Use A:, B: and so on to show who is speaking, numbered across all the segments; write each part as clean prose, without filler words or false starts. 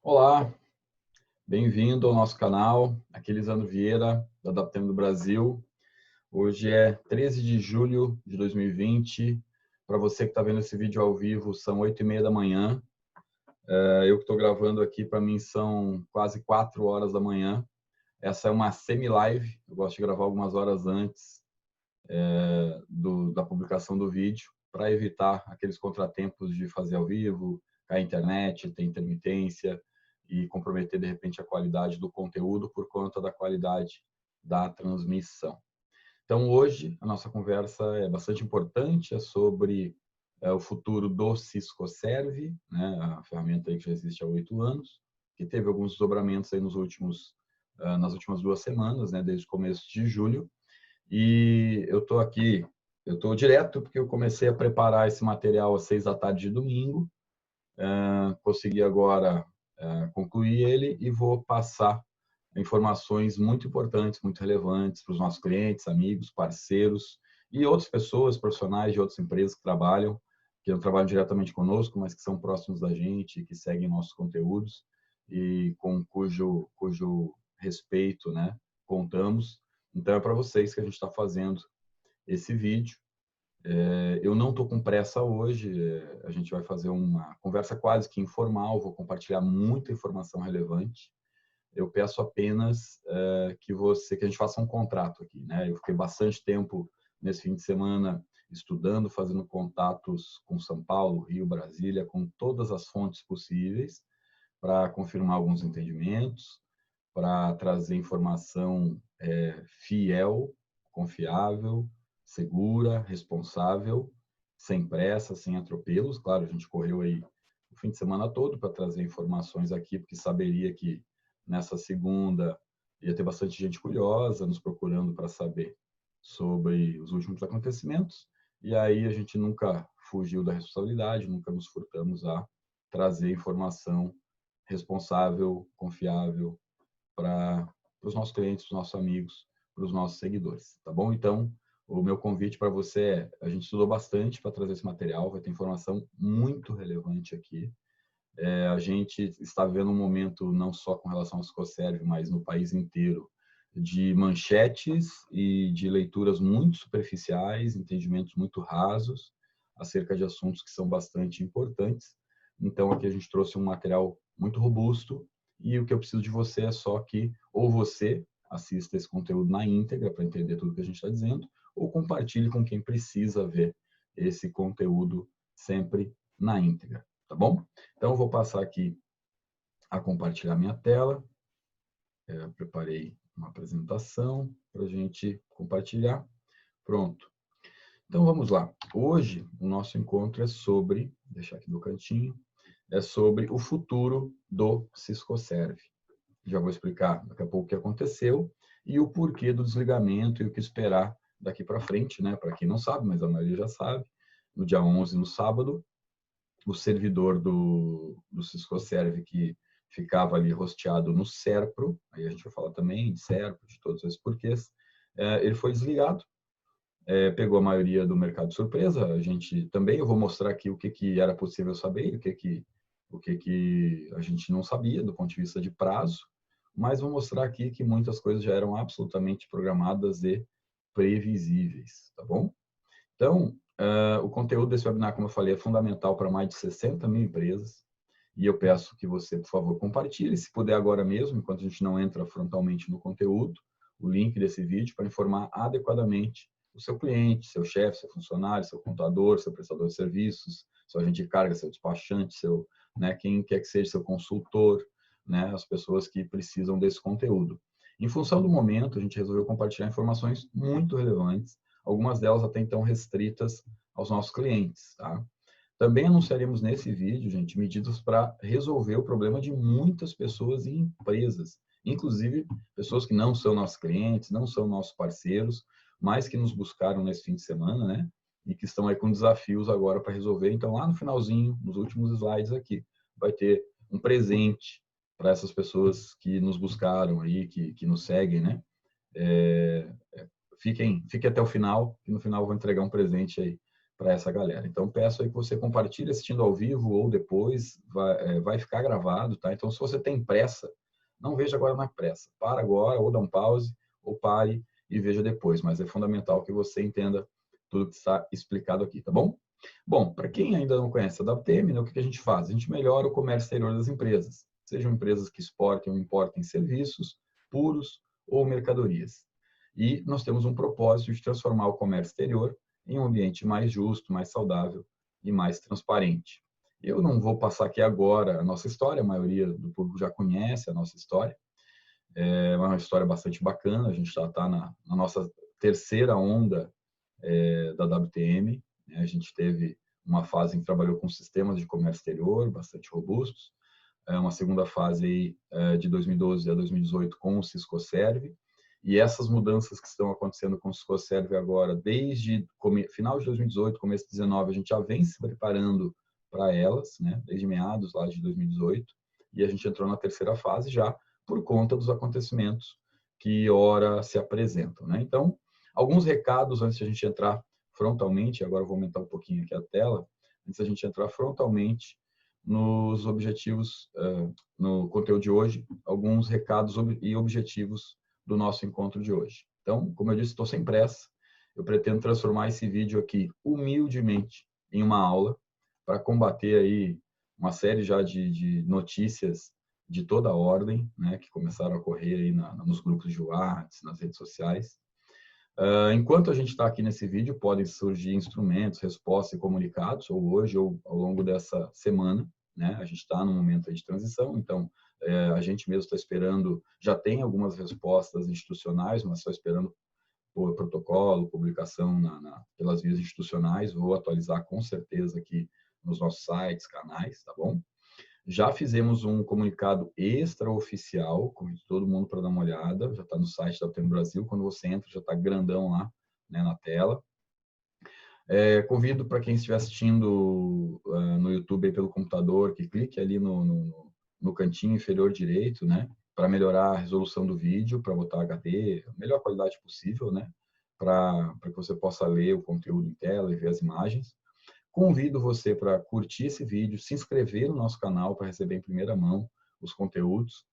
A: Olá, bem-vindo ao nosso canal. Aqui é Lisandro Vieira, da Adaptemo do Brasil. Hoje é 13 de julho de 2020. Para você que está vendo esse vídeo ao vivo, são 8h30 da manhã. Eu que estou gravando aqui, para mim, são quase 4 horas da manhã. Essa é uma semi-live. Eu gosto de gravar algumas horas antes da publicação do vídeo, para evitar aqueles contratempos de fazer ao vivo, a internet, ter intermitência e comprometer, de repente, a qualidade do conteúdo por conta da qualidade da transmissão. Então, hoje, a nossa conversa é bastante importante, é sobre o futuro do Cisco Serve, né, a ferramenta aí que já existe há 8 anos, que teve alguns desdobramentos aí nas últimas 2 semanas, né, desde o começo de julho. E eu estou direto porque eu comecei a preparar esse material às 6 da tarde de domingo. Consegui agora concluir ele e vou passar informações muito importantes, muito relevantes para os nossos clientes, amigos, parceiros e outras pessoas, profissionais de outras empresas que não trabalham diretamente conosco, mas que são próximos da gente, que seguem nossos conteúdos e com cujo respeito, né, contamos. Então é para vocês que a gente está fazendo esse vídeo. Eu não estou com pressa hoje, a gente vai fazer uma conversa quase que informal, vou compartilhar muita informação relevante. Eu peço apenas que a gente faça um contrato aqui, né? Eu fiquei bastante tempo nesse fim de semana estudando, fazendo contatos com São Paulo, Rio, Brasília, com todas as fontes possíveis para confirmar alguns entendimentos, para trazer informação fiel, confiável, segura, responsável, sem pressa, sem atropelos. Claro, a gente correu aí o fim de semana todo para trazer informações aqui, porque saberia que nessa segunda ia ter bastante gente curiosa nos procurando para saber sobre os últimos acontecimentos. E aí a gente nunca fugiu da responsabilidade, nunca nos furtamos a trazer informação responsável, confiável para os nossos clientes, para os nossos amigos, para os nossos seguidores, tá bom? Então, o meu convite para você é, a gente estudou bastante para trazer esse material, vai ter informação muito relevante aqui. A gente está vivendo um momento, não só com relação ao Ciscoserve, mas no país inteiro, de manchetes e de leituras muito superficiais, entendimentos muito rasos acerca de assuntos que são bastante importantes. Então, aqui a gente trouxe um material muito robusto e o que eu preciso de você é só que ou você assista esse conteúdo na íntegra para entender tudo que a gente está dizendo, ou compartilhe com quem precisa ver esse conteúdo sempre na íntegra, tá bom? Então, eu vou passar aqui a compartilhar minha tela. Preparei uma apresentação para a gente compartilhar. Pronto. Então, vamos lá. Hoje, o nosso encontro é sobre, vou deixar aqui no cantinho, é sobre o futuro do Ciscoserve. Já vou explicar daqui a pouco o que aconteceu e o porquê do desligamento e o que esperar daqui para frente, né? Para quem não sabe, mas a maioria já sabe, no dia 11, no sábado, o servidor do Ciscoserve, que ficava ali hosteado no Serpro, aí a gente vai falar também de Serpro, de todos esses porquês, ele foi desligado, pegou a maioria do mercado de surpresa. A gente também, eu vou mostrar aqui o que era possível saber, o que a gente não sabia do ponto de vista de prazo, mas vou mostrar aqui que muitas coisas já eram absolutamente programadas e previsíveis, tá bom? Então, o conteúdo desse webinar, como eu falei, é fundamental para mais de 60 mil empresas e eu peço que você, por favor, compartilhe, se puder agora mesmo, enquanto a gente não entra frontalmente no conteúdo, o link desse vídeo para informar adequadamente o seu cliente, seu chefe, seu funcionário, seu contador, seu prestador de serviços, seu agente de carga, seu despachante, quem quer que seja seu consultor, né, as pessoas que precisam desse conteúdo. Em função do momento, a gente resolveu compartilhar informações muito relevantes, algumas delas até então restritas aos nossos clientes, tá? Também anunciaremos nesse vídeo, gente, medidas para resolver o problema de muitas pessoas e empresas, inclusive pessoas que não são nossos clientes, não são nossos parceiros, mas que nos buscaram nesse fim de semana, né? E que estão aí com desafios agora para resolver. Então, lá no finalzinho, nos últimos slides aqui, vai ter um presente para essas pessoas que nos buscaram aí, que nos seguem, né? Fiquem até o final, que no final eu vou entregar um presente aí para essa galera. Então, peço aí que você compartilhe assistindo ao vivo ou depois, vai ficar gravado, tá? Então, se você tem pressa, não veja agora na pressa. Para agora, ou dá um pause, ou pare e veja depois. Mas é fundamental que você entenda tudo que está explicado aqui, tá bom? Bom, para quem ainda não conhece a WTM, né, o que a gente faz? A gente melhora o comércio exterior das empresas, sejam empresas que exportem ou importem serviços puros ou mercadorias. E nós temos um propósito de transformar o comércio exterior em um ambiente mais justo, mais saudável e mais transparente. Eu não vou passar aqui agora a nossa história, a maioria do público já conhece a nossa história. É uma história bastante bacana, a gente já está na nossa terceira onda da WTM. A gente teve uma fase em que trabalhou com sistemas de comércio exterior bastante robustos, uma segunda fase aí, de 2012 a 2018 com o Ciscoserve, e essas mudanças que estão acontecendo com o Ciscoserve agora, desde final de 2018, começo de 2019, a gente já vem se preparando para elas, né? Desde meados lá de 2018, e a gente entrou na terceira fase já por conta dos acontecimentos que ora se apresentam, né? Então, alguns recados antes de a gente entrar frontalmente, agora eu vou aumentar um pouquinho aqui a tela, antes da gente entrar frontalmente nos objetivos, no conteúdo de hoje, alguns recados e objetivos do nosso encontro de hoje. Então, como eu disse, estou sem pressa, eu pretendo transformar esse vídeo aqui humildemente em uma aula para combater aí uma série já de notícias de toda a ordem, né, que começaram a correr aí nos grupos de WhatsApp, nas redes sociais. Enquanto a gente está aqui nesse vídeo, podem surgir instrumentos, respostas e comunicados, ou hoje ou ao longo dessa semana, né? A gente está num momento aí de transição, então a gente mesmo está esperando, já tem algumas respostas institucionais, mas só esperando por protocolo, publicação pelas vias institucionais. Vou atualizar com certeza aqui nos nossos sites, canais, tá bom? Já fizemos um comunicado extraoficial, convido todo mundo para dar uma olhada, já está no site da WTM Brasil, quando você entra já está grandão lá, né, na tela. Convido para quem estiver assistindo no YouTube aí pelo computador, que clique ali no cantinho inferior direito, né, para melhorar a resolução do vídeo, para botar HD, a melhor qualidade possível, né, para que você possa ler o conteúdo em tela e ver as imagens. Convido você para curtir esse vídeo, se inscrever no nosso canal para receber em primeira mão os conteúdos.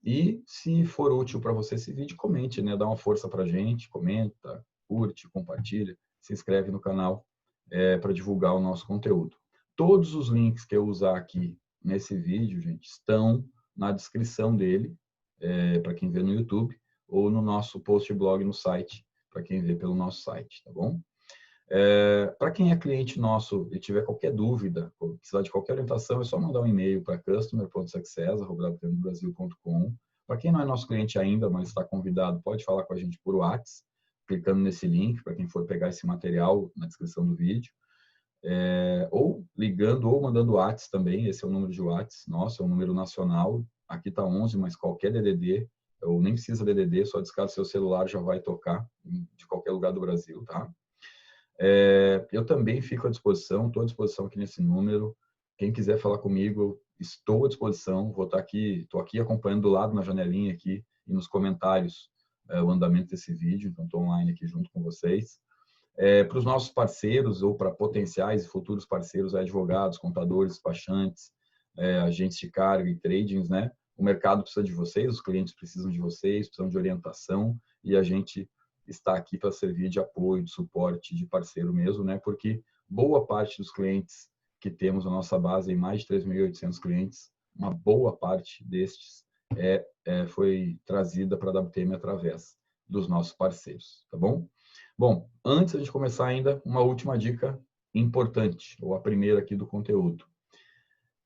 A: E, se for útil para você esse vídeo, comente, né? Dá uma força para a gente, comenta, curte, compartilha, se inscreve no canal para divulgar o nosso conteúdo. Todos os links que eu usar aqui nesse vídeo, gente, estão na descrição dele, para quem vê no YouTube, ou no nosso post blog no site, para quem vê pelo nosso site, tá bom? Para quem é cliente nosso e tiver qualquer dúvida, ou precisar de qualquer orientação, é só mandar um e-mail para customer.success@wtmbrasil.com. Para quem não é nosso cliente ainda, mas está convidado, pode falar com a gente por WhatsApp, clicando nesse link, para quem for pegar esse material na descrição do vídeo. Ou ligando ou mandando WhatsApp também, esse é o número de WhatsApp nosso, é um número nacional. Aqui está 11, mas qualquer DDD, ou nem precisa DDD, só descarga seu celular, já vai tocar de qualquer lugar do Brasil, tá? Eu também fico à disposição, estou à disposição aqui nesse número. Quem quiser falar comigo, estou à disposição. Vou estar aqui, estou aqui acompanhando do lado na janelinha aqui e nos comentários o andamento desse vídeo. Então, estou online aqui junto com vocês. Para os nossos parceiros ou para potenciais e futuros parceiros, advogados, contadores, despachantes, agentes de carga e tradings, né? O mercado precisa de vocês, os clientes precisam de vocês, precisam de orientação, e a gente está aqui para servir de apoio, de suporte, de parceiro mesmo, né? Porque boa parte dos clientes que temos na nossa base, em mais de 3.800 clientes, uma boa parte destes foi trazida para a WTM através dos nossos parceiros, tá bom? Bom, antes de a gente começar ainda, uma última dica importante, ou a primeira aqui do conteúdo.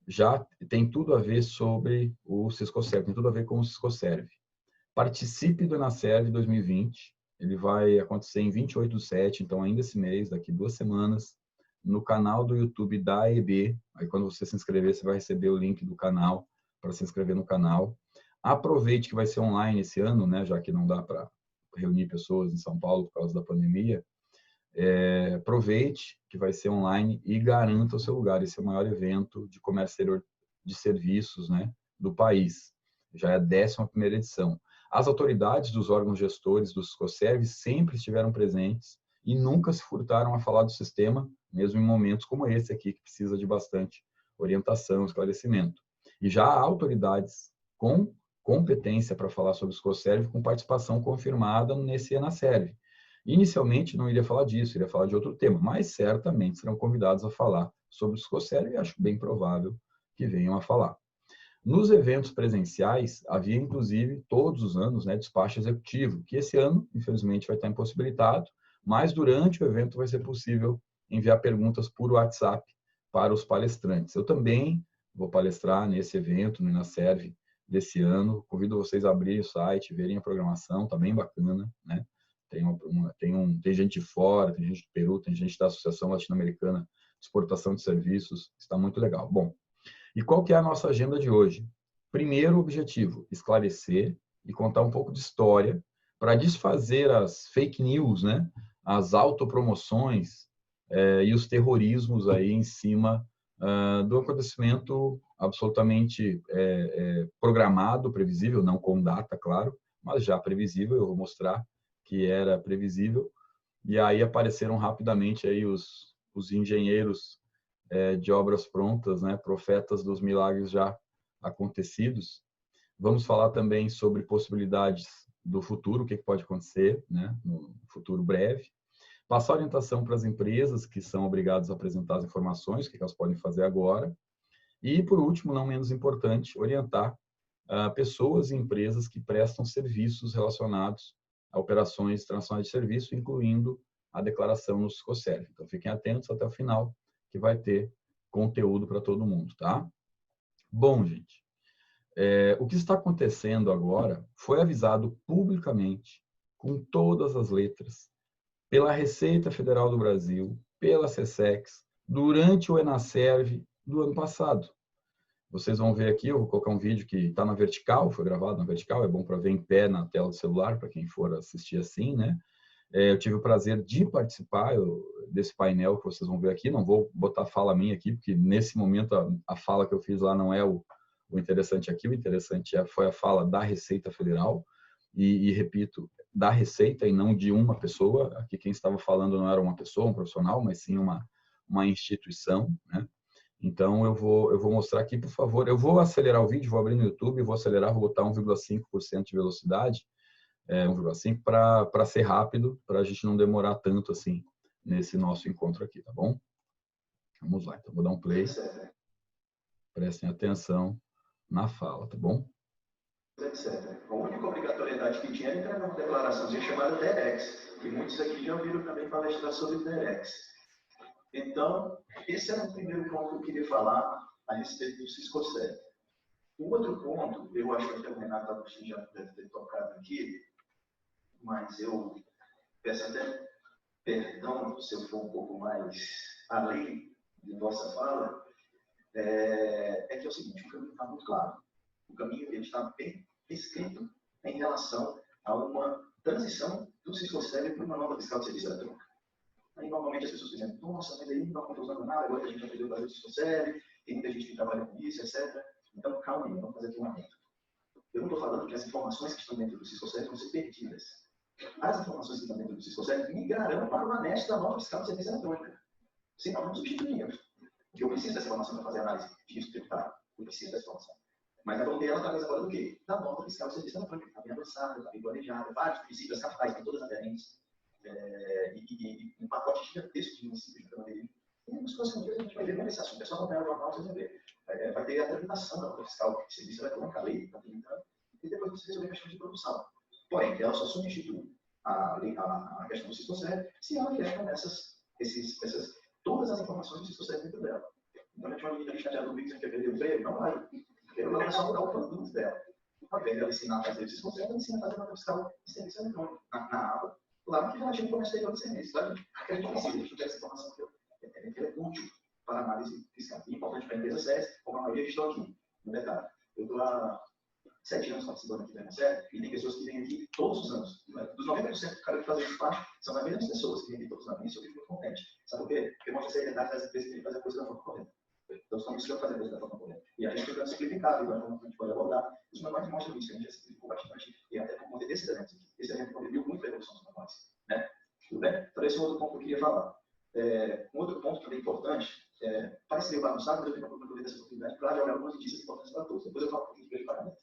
A: Já tem tudo a ver sobre o Ciscoserve, tem tudo a ver com o Ciscoserve. Participe do Enaserve 2020, ele vai acontecer em 28/7, então ainda esse mês, daqui 2 semanas, no canal do YouTube da AEB. Aí quando você se inscrever, você vai receber o link do canal para se inscrever no canal. Aproveite que vai ser online esse ano, né, já que não dá para reunir pessoas em São Paulo por causa da pandemia. Aproveite que vai ser online e garanta o seu lugar. Esse é o maior evento de comércio exterior de serviços, né, do país. Já é a 11ª edição. As autoridades dos órgãos gestores do Ciscoserve sempre estiveram presentes e nunca se furtaram a falar do sistema mesmo em momentos como esse aqui, que precisa de bastante orientação, esclarecimento. E já há autoridades com competência para falar sobre o Scoserv, com participação confirmada nesse ENASERV. Inicialmente não iria falar disso, iria falar de outro tema, mas certamente serão convidados a falar sobre o Scoserv e acho bem provável que venham a falar. Nos eventos presenciais, havia inclusive todos os anos, né, despacho executivo, que esse ano, infelizmente, vai estar impossibilitado, mas durante o evento vai ser possível enviar perguntas por WhatsApp para os palestrantes. Eu também vou palestrar nesse evento, no ENASERV, desse ano. Convido vocês a abrirem o site, verem a programação, está bem bacana, né? Tem gente de fora, tem gente do Peru, tem gente da Associação Latino-Americana de Exportação de Serviços, está muito legal. Bom, e qual que é a nossa agenda de hoje? Primeiro objetivo, esclarecer e contar um pouco de história para desfazer as fake news, né? As autopromoções e os terrorismos aí em cima do acontecimento absolutamente programado, previsível, não com data, claro, mas já previsível. Eu vou mostrar que era previsível. E aí apareceram rapidamente aí os engenheiros de obras prontas, né? Profetas dos milagres já acontecidos. Vamos falar também sobre possibilidades do futuro, o que pode acontecer, né? No futuro breve. Passar orientação para as empresas que são obrigadas a apresentar as informações, o que elas podem fazer agora. E, por último, não menos importante, orientar pessoas e empresas que prestam serviços relacionados a operações internacionais de serviço, incluindo a declaração no Scoserv. Então, fiquem atentos até o final, que vai ter conteúdo para todo mundo, tá? Bom, gente, o que está acontecendo agora foi avisado publicamente, com todas as letras, pela Receita Federal do Brasil, pela SESEX, durante o ENASERV do ano passado. Vocês vão ver aqui, eu vou colocar um vídeo que está na vertical, foi gravado na vertical, é bom para ver em pé na tela do celular, para quem for assistir assim, né? Eu tive o prazer de participar desse painel que vocês vão ver aqui, não vou botar fala minha aqui, porque nesse momento a fala que eu fiz lá não é o interessante aqui, o interessante foi a fala da Receita Federal, e repito, da Receita e não de uma pessoa. Aqui quem estava falando não era uma pessoa, um profissional, mas sim uma instituição, né? Então, eu vou mostrar aqui, por favor. Eu vou acelerar o vídeo, vou abrir no YouTube, vou acelerar, vou botar 1,5% de velocidade, 1,5 para ser rápido, para a gente não demorar tanto assim nesse nosso encontro aqui, tá bom? Vamos lá, então vou dar um play. Prestem atenção na fala, tá bom?
B: Etc. A única obrigatoriedade que tinha era entregar uma declaraçãozinha chamada DEREX, que muitos aqui já ouviram também palestrar sobre DEREX. Então, esse era o primeiro ponto que eu queria falar a respeito do Scoserv. O outro ponto, eu acho que o Renato Agostinho já deve ter tocado aqui, mas eu peço até perdão se eu for um pouco mais além de vossa fala, que é o seguinte, o caminho está muito claro. O caminho ele está bem escrito em relação a uma transição do Scoserv para uma nova fiscal de serviço eletrônico. Aí, normalmente, as pessoas dizem, nossa, mas aí não estou usando nada, agora que a gente aprendeu a fazer o Scoserv, tem muita gente que trabalha com isso, etc. Então, calma aí, vamos fazer aqui um adendo. Eu não estou falando que as informações que estão dentro do Scoserv vão ser perdidas. As informações que estão dentro do Scoserv migrarão para o ANEST da nova fiscal de serviço eletrônica. Senão, não substituímos. Porque eu preciso dessa informação para fazer análise de risco tributário. Eu preciso dessa informação. Mas eu vou ter ela através agora do quê? Da nova fiscal de serviço eletrônico. Está bem avançada, está bem planejada, vários princípios capitais, tem todas aderentes. E um pacote gigantesco de municípios da Madeirinha. E nos próximos dias a gente vai ver mais esse assunto. É só acompanhar o jornal, vocês vão ver. Vai ter a tramitação da nova fiscal de serviço eletrônico, a lei está tramitando, e depois você resolver a questão de produção. Porém, ela só substitui a questão do Scoserv se ela vier com todas as informações do Scoserv dentro dela. Então, a gente vai vir chateado comigo, você quer perder o emprego? Não vai. Porque ela vai só mudar o produto dela. Ao invés dela ensinar a fazer o Scoserv, ela ensina a fazer uma fiscal de serviço eletrônico na aula. Claro que a gente começa a ter outros serviços, tá? A gente precisa, a gente tem essa informação que é útil para a análise fiscal. E importante para a empresa séria, como a maioria que estão aqui. No detalhe, eu estou há 7 anos participando aqui da ENASERV, e tem pessoas que vêm aqui todos os anos. Dos 90% do cara que faz isso parte, são as mesmas pessoas que vêm aqui todos os anos. Isso eu fico muito contente. Sabe por quê? Porque mostra a seriedade das empresas que têm que fazer a coisa da forma correta. Então, estamos buscando fazer a coisa da forma correta. E a gente tentando simplificar, igual a gente pode abordar. Os manuais mostram isso, que a gente já simplificou bastante, e até por conta desses eventos aqui. Esse evento contribuiu muito para a evolução dos manuais. Né? Tudo bem? Então, esse é outro ponto que eu queria falar. Um outro ponto também importante, parece meio bagunçado, mas eu tenho procurado dessa oportunidade para jogar algumas notícias importantes para todos. Depois eu falo um pouquinho de pagamento.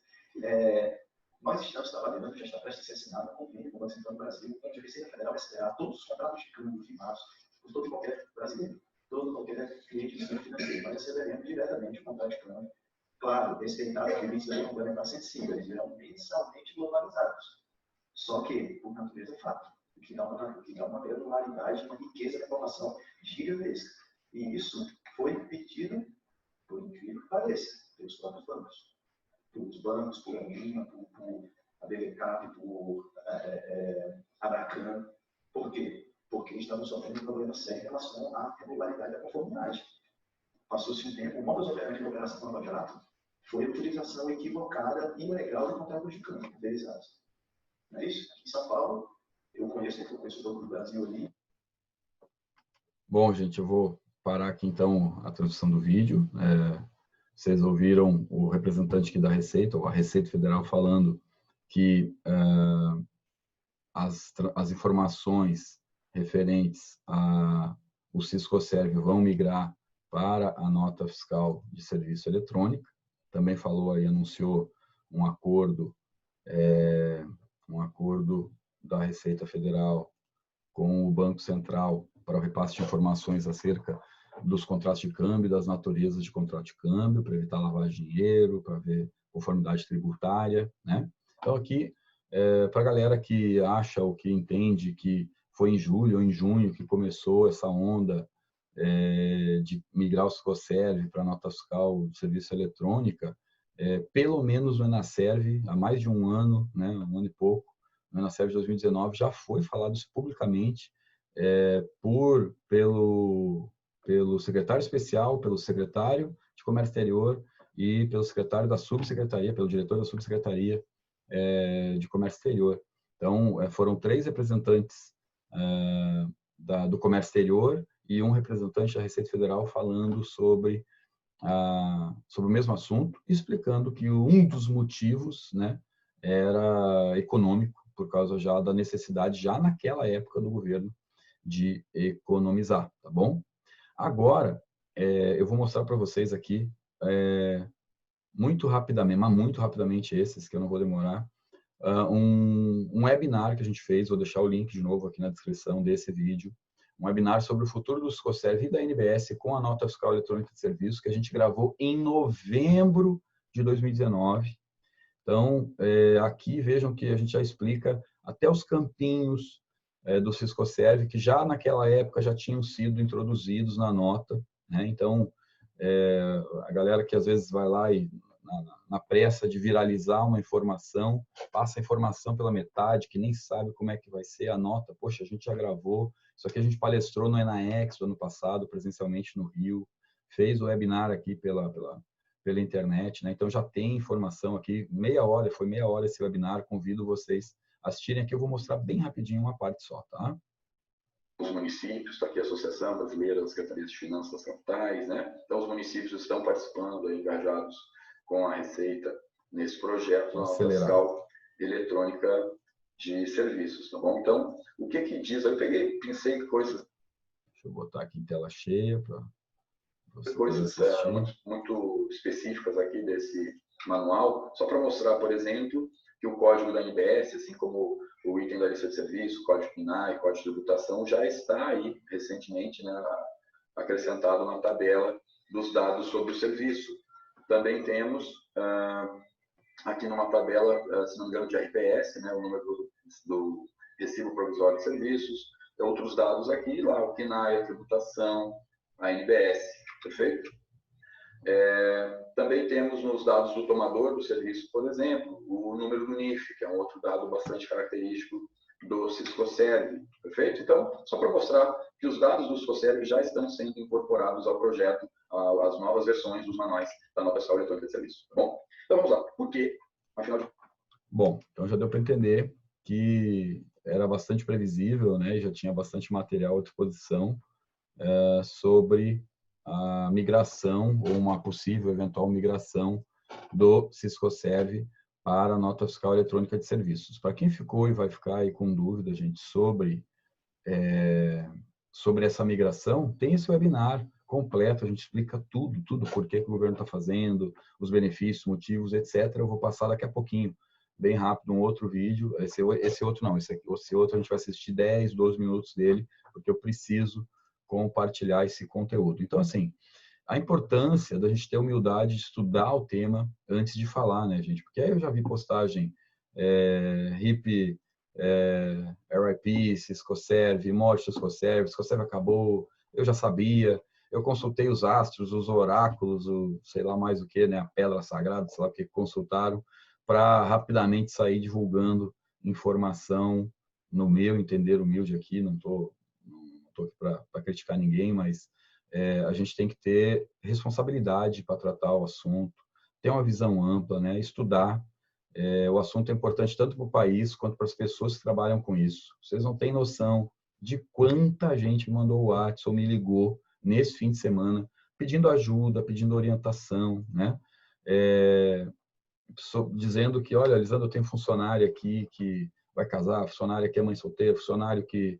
B: Nós estamos trabalhando, já está prestes a ser assinado um convênio com o Banco Central do Brasil, onde a Receita Federal vai acelerar todos os contratos de câmbio firmados por todo e qualquer brasileiro, todo e qualquer cliente do sistema financeiro. Nós aceleramos diretamente o contrato de câmbio. Claro, respeitado os limites da Lei Complementar 105, eles virão mensalmente globalizados. Só que, por natureza, é fato, o que dá uma granularidade, uma riqueza da informação gigantesca. E isso foi pedido, por incrível que pareça, pelos próprios bancos. Pelos bancos, por Anima, por a BVCAP, por a Abracan. Por quê? Porque estamos sofrendo um problema sério em relação à regularidade da conformidade. Passou-se um tempo, o modus operandi da operação Lava Jato foi a utilização equivocada e ilegal de contratos de câmbio pulverizados. Não é isso? Aqui em São Paulo, eu conheço o Banco do Brasil ali.
A: Bom, gente, eu vou parar aqui então a transmissão do vídeo. Vocês ouviram o representante aqui da Receita, ou a Receita Federal, falando que as informações referentes ao Siscoserv vão migrar para a nota fiscal de serviço eletrônica. Também falou aí, anunciou um acordo da Receita Federal com o Banco Central para o repasse de informações acerca dos contratos de câmbio, das naturezas de contrato de câmbio, para evitar lavagem de dinheiro, para ver conformidade tributária, né? Então, aqui, para a galera que acha ou que entende que foi em julho ou em junho que começou essa onda de migrar o Siscoserv para a nota fiscal de serviço eletrônica, pelo menos no Enaserv, há mais de um ano, né, um ano e pouco, no Enaserv de 2019, já foi falado isso publicamente pelo secretário especial, pelo secretário de Comércio Exterior e pelo secretário da subsecretaria, pelo diretor da subsecretaria de Comércio Exterior. Então, foram 3 representantes do Comércio Exterior e um representante da Receita Federal falando sobre o mesmo assunto, explicando que um dos motivos, né, era econômico, por causa já da necessidade, já naquela época do governo, de economizar, tá bom? Agora, eu vou mostrar para vocês aqui, muito rapidamente esses, que eu não vou demorar, um webinar que a gente fez, vou deixar o link de novo aqui na descrição desse vídeo, um webinar sobre o futuro do Siscoserv e da NBS com a nota fiscal eletrônica de serviços, que a gente gravou em novembro de 2019. Então, aqui vejam que a gente já explica até os campinhos do Siscoserv, que já naquela época já tinham sido introduzidos na nota, né? Então, a galera que às vezes vai lá e na pressa de viralizar uma informação, passa a informação pela metade, que nem sabe como é que vai ser a nota. Poxa, a gente já gravou, isso aqui a gente palestrou no ENAEX do ano passado, presencialmente no Rio, fez o webinar aqui pela internet, né? Então já tem informação aqui, foi meia hora esse webinar, convido vocês a assistirem aqui, eu vou mostrar bem rapidinho uma parte só, tá?
C: Os municípios, está aqui a Associação Brasileira das Secretarias de Finanças das Capitais, né? Então os municípios estão participando, engajados com a Receita nesse projeto da nota fiscal eletrônica de serviços, tá bom? Então, o que diz? Eu pensei em coisas...
A: Deixa eu botar aqui em tela cheia para
C: coisas muito específicas aqui desse manual, só para mostrar, por exemplo, que o código da NBS, assim como o item da lista de serviço, o código PNAE, código de tributação, já está aí recentemente, né, acrescentado na tabela dos dados sobre o serviço. Também temos aqui numa tabela, se não me engano, de RPS, né, o número do recibo provisório de serviços, outros dados aqui, lá o PNAE, a tributação, a NBS, perfeito? Também temos nos dados do tomador do serviço, por exemplo, o número do NIF, que é um outro dado bastante característico do Siscoserv, perfeito? Então, só para mostrar que os dados do Siscoserv já estão sendo incorporados ao projeto, às novas versões dos manuais da nota fiscal eletrônica de serviço, tá bom? Então, vamos lá. Por quê? Afinal de...
A: Bom, então já deu para entender que era bastante previsível, né? Já tinha bastante material à disposição sobre a migração ou uma possível eventual migração do Siscoserv para a nota fiscal eletrônica de serviços. Para quem ficou e vai ficar aí com dúvida, gente, sobre sobre essa migração, tem esse webinar completo, a gente explica tudo, por que o governo está fazendo, os benefícios, motivos, etc. Eu vou passar daqui a pouquinho, bem rápido, um outro vídeo. Esse outro não, esse outro a gente vai assistir 10, 12 minutos dele, porque eu preciso compartilhar esse conteúdo. Então, assim, a importância da gente ter humildade de estudar o tema antes de falar, né, gente? Porque aí eu já vi postagem RIP, RIP, Ciscoserve, morte Ciscoserve, Ciscoserve acabou, eu já sabia, eu consultei os astros, os oráculos, o sei lá mais o que, né, a pedra sagrada, sei lá o que consultaram, para rapidamente sair divulgando informação no meu entender humilde aqui, não tô aqui para criticar ninguém, mas a gente tem que ter responsabilidade para tratar o assunto, ter uma visão ampla, né, estudar. O assunto é importante tanto para o país quanto para as pessoas que trabalham com isso. Vocês não têm noção de quanta gente me mandou o WhatsApp ou me ligou nesse fim de semana pedindo ajuda, pedindo orientação, né? Dizendo que, olha, Lisandro, eu tenho funcionário aqui que vai casar, funcionário que é mãe solteira, funcionário que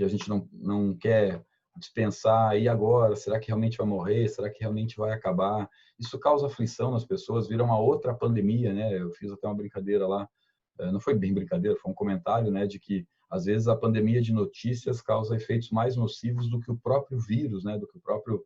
A: a gente não quer dispensar, e agora? Será que realmente vai morrer? Será que realmente vai acabar? Isso causa aflição nas pessoas, vira uma outra pandemia, né? Eu fiz até uma brincadeira lá, não foi bem brincadeira, foi um comentário, né, de que às vezes a pandemia de notícias causa efeitos mais nocivos do que o próprio vírus, né, do que o próprio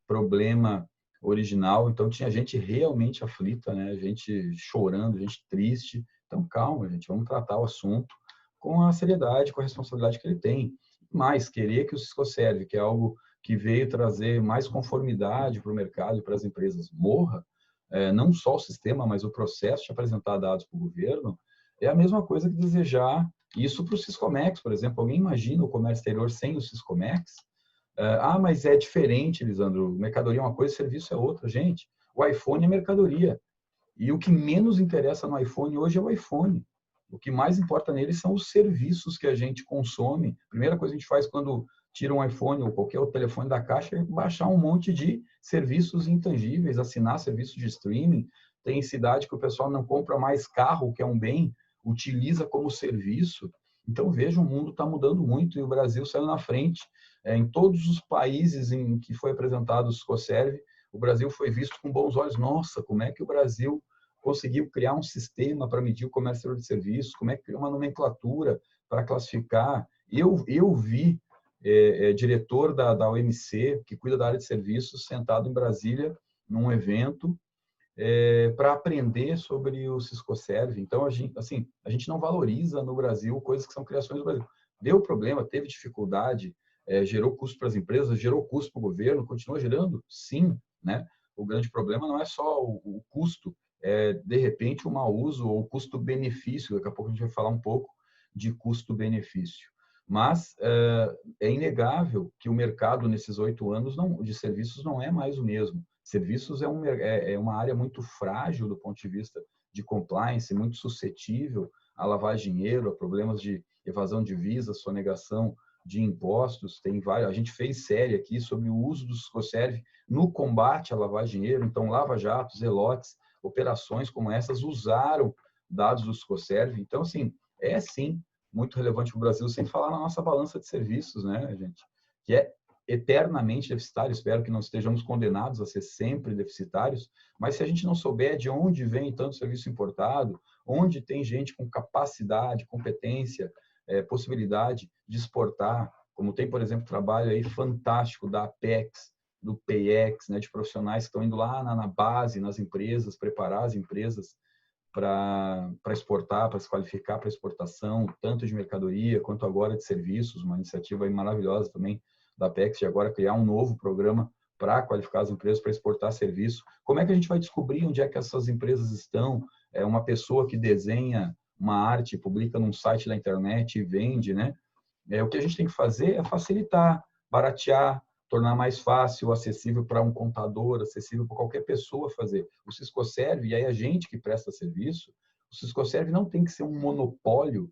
A: problema original. Então tinha gente realmente aflita, né, gente chorando, gente triste. Então calma, gente, vamos tratar o assunto com a seriedade, com a responsabilidade que ele tem. Mas querer que o Ciscoserve, que é algo que veio trazer mais conformidade para o mercado e para as empresas, morra, não só o sistema, mas o processo de apresentar dados para o governo, é a mesma coisa que desejar isso para o Siscomex, por exemplo. Alguém imagina o comércio exterior sem o Siscomex? Mas é diferente, Lisandro. Mercadoria é uma coisa, serviço é outra. Gente, o iPhone é mercadoria. E o que menos interessa no iPhone hoje é o iPhone. O que mais importa nele são os serviços que a gente consome. A primeira coisa que a gente faz quando tira um iPhone ou qualquer outro telefone da caixa é baixar um monte de serviços intangíveis, assinar serviços de streaming. Tem cidade que o pessoal não compra mais carro, que é um bem, utiliza como serviço. Então, veja, o mundo está mudando muito e o Brasil saiu na frente. Em todos os países em que foi apresentado o Siscoserve, o Brasil foi visto com bons olhos. Nossa, como é que o Brasil conseguiu criar um sistema para medir o comércio exterior de serviços? Como é que criou uma nomenclatura para classificar? Eu vi diretor da OMC, que cuida da área de serviços, sentado em Brasília, num evento, para aprender sobre o Siscoserve. Então, a gente não valoriza no Brasil coisas que são criações do Brasil. Deu problema, teve dificuldade, gerou custo para as empresas, gerou custo para o governo, continua gerando? Sim, né? O grande problema não é só o custo, de repente, o mau uso ou o custo-benefício. Daqui a pouco a gente vai falar um pouco de custo-benefício. Mas é inegável que o mercado, nesses 8 anos de serviços, não é mais o mesmo. Serviços é uma área muito frágil do ponto de vista de compliance, muito suscetível a lavar dinheiro, a problemas de evasão de visas, sonegação de impostos. A gente fez série aqui sobre o uso do Siscoserve no combate a lavar dinheiro. Então, lava-jatos, zelotes, operações como essas usaram dados do Siscoserve. Então, assim, sim muito relevante para o Brasil, sem falar na nossa balança de serviços, né, gente? Que é eternamente deficitário. Espero que não estejamos condenados a ser sempre deficitários, mas se a gente não souber de onde vem tanto serviço importado, onde tem gente com capacidade, competência, possibilidade de exportar, como tem, por exemplo, trabalho aí fantástico da Apex, do PEX, né, de profissionais que estão indo lá na base, nas empresas, preparar as empresas para exportar, para se qualificar para exportação, tanto de mercadoria quanto agora de serviços, uma iniciativa aí maravilhosa também da Apex, de agora criar um novo programa para qualificar as empresas para exportar serviço. Como é que a gente vai descobrir onde é que essas empresas estão? Uma pessoa que desenha uma arte, publica num site da internet e vende, né? O que a gente tem que fazer é facilitar, baratear, tornar mais fácil, acessível para um contador, acessível para qualquer pessoa fazer. O Siscoserve, e aí a gente que presta serviço, o Siscoserve não tem que ser um monopólio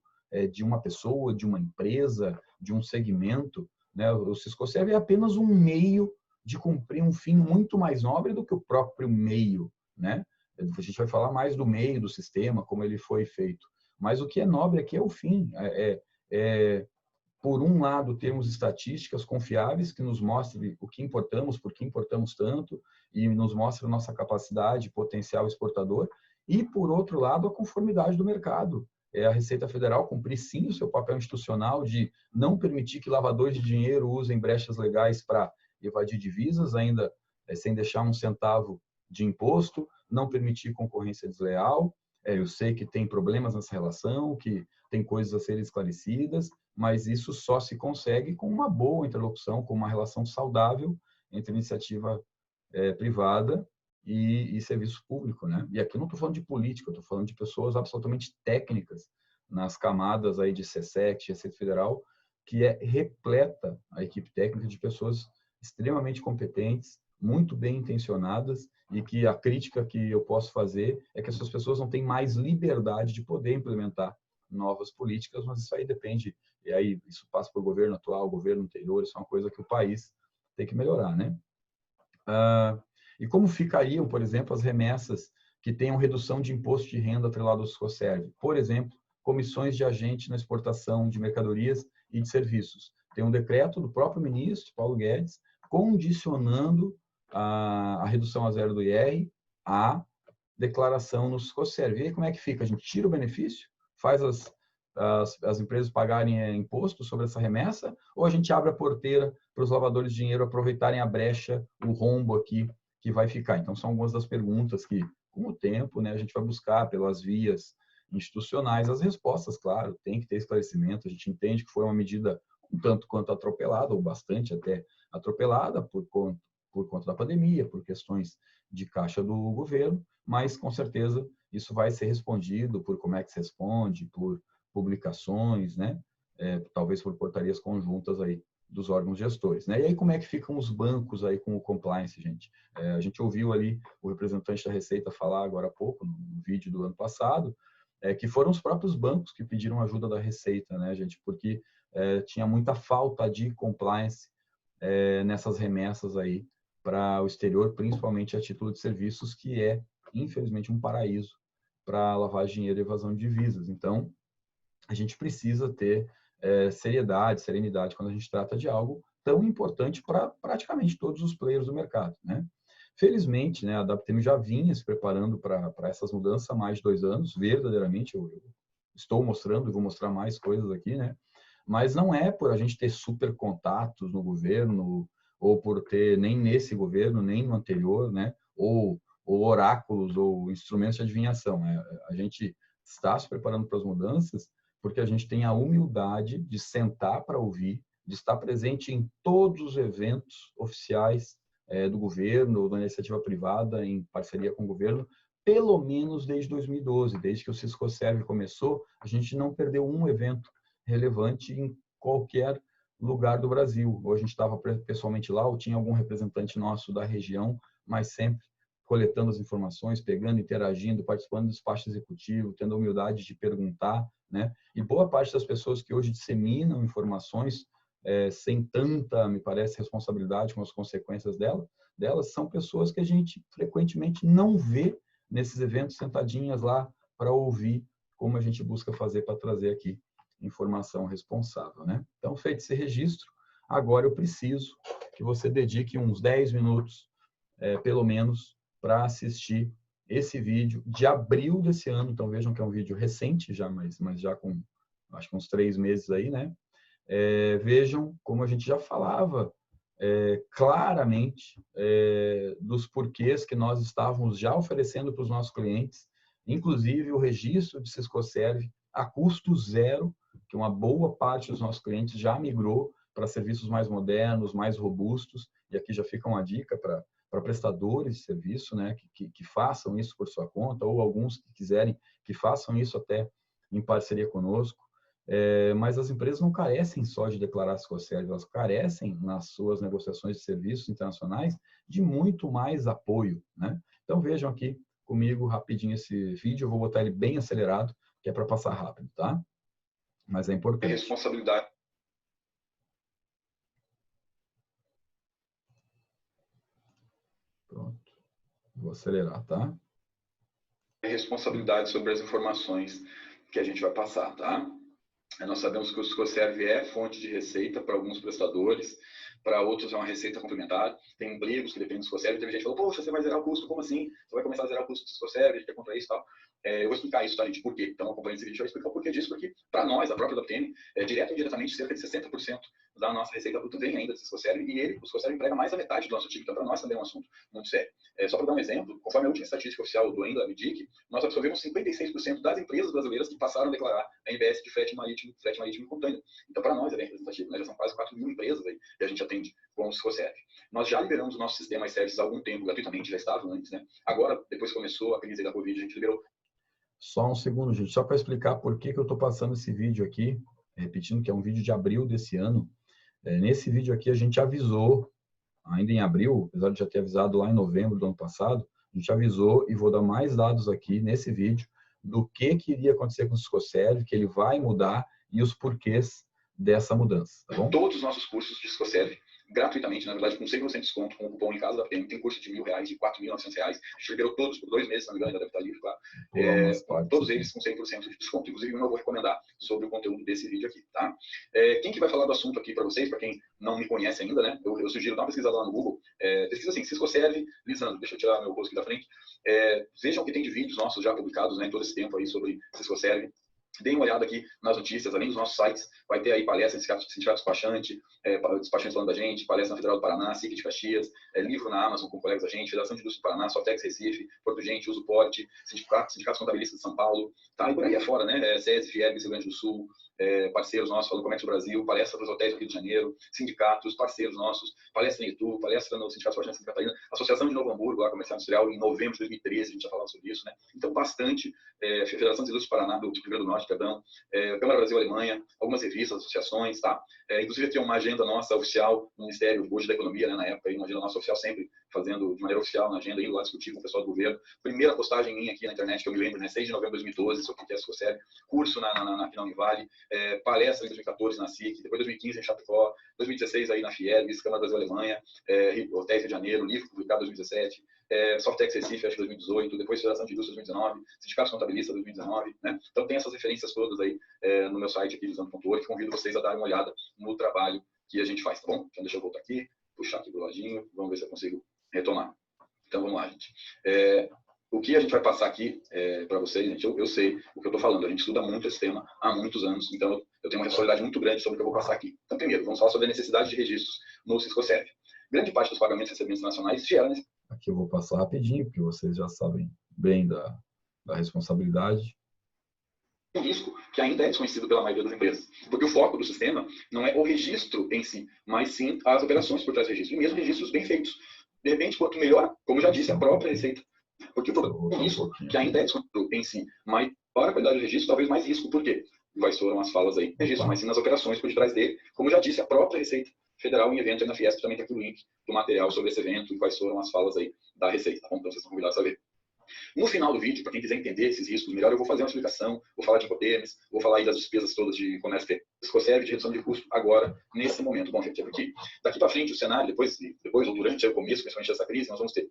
A: de uma pessoa, de uma empresa, de um segmento, né? O Siscoserve é apenas um meio de cumprir um fim muito mais nobre do que o próprio meio, né? A gente vai falar mais do meio do sistema, como ele foi feito. Mas o que é nobre aqui é o fim, por um lado, termos estatísticas confiáveis que nos mostrem o que importamos, por que importamos tanto, e nos mostre a nossa capacidade, potencial exportador, e, por outro lado, a conformidade do mercado. A Receita Federal cumprir, sim, o seu papel institucional de não permitir que lavadores de dinheiro usem brechas legais para evadir divisas, ainda sem deixar um centavo de imposto, não permitir concorrência desleal. Eu sei que tem problemas nessa relação, que tem coisas a serem esclarecidas, mas isso só se consegue com uma boa interlocução, com uma relação saudável entre iniciativa privada e serviço público, né? E aqui eu não estou falando de política, eu estou falando de pessoas absolutamente técnicas nas camadas aí de CSEC, Receita Federal, que é repleta a equipe técnica de pessoas extremamente competentes, muito bem intencionadas, e que a crítica que eu posso fazer é que essas pessoas não têm mais liberdade de poder implementar novas políticas, mas isso aí depende, e aí isso passa por governo atual, governo anterior, isso é uma coisa que o país tem que melhorar, né? E como ficariam, por exemplo, as remessas que tenham redução de imposto de renda atrelado ao Siscoserv? Por exemplo, comissões de agente na exportação de mercadorias e de serviços. Tem um decreto do próprio ministro, Paulo Guedes, condicionando a redução a zero do IR à declaração no Siscoserv. E aí como é que fica? A gente tira o benefício, faz as empresas pagarem imposto sobre essa remessa, ou a gente abre a porteira para os lavadores de dinheiro aproveitarem a brecha, o rombo aqui que vai ficar? Então, são algumas das perguntas que, com o tempo, né, a gente vai buscar pelas vias institucionais as respostas, claro, tem que ter esclarecimento, a gente entende que foi uma medida um tanto quanto atropelada, ou bastante até atropelada por conta da pandemia, por questões de caixa do governo, mas, com certeza, isso vai ser respondido por como é que se responde, por publicações, né? Talvez por portarias conjuntas aí dos órgãos gestores, né? E aí como é que ficam os bancos aí com o compliance, gente? A gente ouviu ali o representante da Receita falar agora há pouco, no vídeo do ano passado, que foram os próprios bancos que pediram ajuda da Receita, né, gente? Porque tinha muita falta de compliance nessas remessas aí para o exterior, principalmente a título de serviços, que é, infelizmente, um paraíso para lavagem de dinheiro e evasão de divisas. Então, a gente precisa ter seriedade, serenidade quando a gente trata de algo tão importante para praticamente todos os players do mercado, né? Felizmente, né, a Adapteme já vinha se preparando para essas mudanças há mais de 2 anos, verdadeiramente, eu estou mostrando e vou mostrar mais coisas aqui, né? Mas não é por a gente ter super contatos no governo, ou por ter nem nesse governo, nem no anterior, né? Ou oráculos, ou instrumentos de adivinhação. A gente está se preparando para as mudanças porque a gente tem a humildade de sentar para ouvir, de estar presente em todos os eventos oficiais do governo ou da iniciativa privada em parceria com o governo, pelo menos desde 2012, desde que o Siscoserv começou, a gente não perdeu um evento relevante em qualquer lugar do Brasil. Ou a gente estava pessoalmente lá, ou tinha algum representante nosso da região, mas sempre coletando as informações, pegando, interagindo, participando do despacho executivo, tendo a humildade de perguntar, né? E boa parte das pessoas que hoje disseminam informações sem tanta, me parece, responsabilidade com as consequências delas, são pessoas que a gente frequentemente não vê nesses eventos sentadinhas lá para ouvir como a gente busca fazer para trazer aqui informação responsável, né? Então, feito esse registro, agora eu preciso que você dedique uns 10 minutos, pelo menos, para assistir esse vídeo de abril desse ano. Então, vejam que é um vídeo recente já, mas já com, acho que uns 3 meses aí, né? Vejam como a gente já falava claramente dos porquês que nós estávamos já oferecendo para os nossos clientes, inclusive o registro de Siscoserv a custo zero, que uma boa parte dos nossos clientes já migrou para serviços mais modernos, mais robustos, e aqui já fica uma dica para prestadores de serviço, né, que façam isso por sua conta, ou alguns que quiserem que façam isso até em parceria conosco. Mas as empresas não carecem só de declarar Siscoserv, elas carecem nas suas negociações de serviços internacionais de muito mais apoio, né? Então vejam aqui comigo rapidinho esse vídeo, eu vou botar ele bem acelerado, que é para passar rápido, tá? Mas é importante.
C: Responsabilidade.
A: Pronto. Vou acelerar, tá?
C: Responsabilidade sobre as informações que a gente vai passar, tá? Nós sabemos que o Siscoserv é fonte de receita para alguns prestadores, para outros é uma receita complementar. Tem empregos que dependem do Siscoserv. Teve gente que falou, poxa, você vai zerar o custo, como assim? Você vai começar a zerar o custo do Siscoserv, a gente quer contra isso e tal. Eu vou explicar isso, tá, gente? Por quê? Então, acompanhando esse vídeo, eu vou explicar o porquê disso, porque para nós, a própria WPM, direto ou indiretamente, cerca de 60% da nossa receita bruta vem ainda do Siscoserv, e o Siscoserv emprega mais da metade do nosso time. Então, para nós também é um assunto muito sério. Só para dar um exemplo, conforme a última estatística oficial do ENDA, MDIC, nós absorvemos 56% das empresas brasileiras que passaram a declarar a NBS de frete marítimo e container. Então, para nós é bem representativo, né? Já são quase 4 mil empresas aí que a gente atende com o Siscoserv. Nós já liberamos o nosso sistema e serviços há algum tempo gratuitamente, já estavam antes, né? Agora, depois que começou a crise da Covid, a gente liberou.
A: Só um segundo, gente, só para explicar por que eu estou passando esse vídeo aqui, repetindo que é um vídeo de abril desse ano. Nesse vídeo aqui a gente avisou, ainda em abril, apesar de já ter avisado lá em novembro do ano passado, a gente avisou, e vou dar mais dados aqui nesse vídeo, do que iria acontecer com o Siscoserv, que ele vai mudar e os porquês dessa mudança, tá bom?
C: Todos os nossos cursos de Siscoserv, gratuitamente, na verdade, com 100% de desconto, com o cupom em casa da PM, tem curso de R$1.000, de R$4.900. A gente liberou todos por 2 meses, se não me engano, ainda deve estar livre, claro. Todos eles com 100% de desconto. Inclusive, eu vou recomendar sobre o conteúdo desse vídeo aqui, tá? Quem que vai falar do assunto aqui para vocês, para quem não me conhece ainda, né? Eu sugiro dar uma pesquisada lá no Google. Pesquisa assim, Siscoserv, Lisandro, deixa eu tirar meu rosto aqui da frente. Vejam o que tem de vídeos nossos já publicados, né, em todo esse tempo aí sobre Siscoserv. Deem uma olhada aqui nas notícias, além dos nossos sites, vai ter aí palestras de sindicato despachante, despachantes falando da gente, palestra na Federal do Paraná, SIC de Caxias, livro na Amazon com colegas da gente, Federação de Indústria do Paraná, Softex Recife, Porto Gente, Uso Porte, Sindicatos Contabilistas de São Paulo, tá? E por aí afora, né? SES, Fierbis, Rio Grande do Sul, parceiros nossos, falando Comércio Brasil, palestra para os hotéis do Rio de Janeiro, sindicatos, parceiros nossos, palestra em Itu, palestra no Sindicato Despachante de Santa Catarina, Associação de Novo Hamburgo, lá, Comercial Industrial, em novembro de 2013, a gente já falava sobre isso, né? Então, bastante, Federação de Indústria do Paraná, do Rio Grande do Norte, perdão, Câmara Brasil-Alemanha, algumas revistas, associações, tá? Inclusive tem uma agenda nossa oficial no Ministério hoje da Economia, né, na época, uma agenda nossa oficial sempre fazendo de maneira oficial na agenda, indo lá discutir com o pessoal do governo. Primeira postagem minha aqui na internet, que eu me lembro, né, 6 de novembro de 2012, sobre o que é Siscoserv, curso aqui na Univale, palestra em 2014 na SIC, depois 2015 em Chapecó, 2016 aí na Fierbis, Câmara Brasil-Alemanha, Hotéis Rio de Janeiro, livro publicado em 2017, Softex Recife, acho que 2018, depois Federação de Indústria 2019, Sindicatos Contabilistas 2019, né? Então tem essas referências todas aí no meu site aqui, lisandro.org, que convido vocês a darem uma olhada no trabalho que a gente faz, tá bom? Então deixa eu voltar aqui, puxar aqui do ladinho, vamos ver se eu consigo retomar. Então vamos lá, gente. O que a gente vai passar aqui para vocês, gente, eu sei o que eu estou falando, a gente estuda muito esse tema há muitos anos, então eu tenho uma responsabilidade muito grande sobre o que eu vou passar aqui. Então primeiro, vamos falar sobre a necessidade de registros no Siscoserv. Grande parte dos pagamentos e recebimentos nacionais gera nesse...
A: Aqui eu vou passar rapidinho, porque vocês já sabem bem da responsabilidade.
C: Um risco que ainda é desconhecido pela maioria das empresas. Porque o foco do sistema não é o registro em si, mas sim as operações por trás do registro, e mesmo registros bem feitos. De repente, quanto melhor, como já disse, a própria receita. Porque o risco que ainda é desconhecido em si, mas para a qualidade do registro, talvez mais risco. Por quê? Quais foram as falas aí? Registro, mas sim nas operações por detrás dele, como já disse, a própria Receita Federal em evento aí na Fiesp também tem aqui o link do material sobre esse evento e quais foram as falas aí da Receita, tá bom? Então vocês estão convidados a ver. No final do vídeo, para quem quiser entender esses riscos melhor, eu vou fazer uma explicação, vou falar de Incoterms, vou falar aí das despesas todas de comércio Siscoserv, de redução de custo, agora, nesse momento. Bom, gente, é porque daqui para frente o cenário, depois ou durante o começo, principalmente dessa crise, nós vamos ter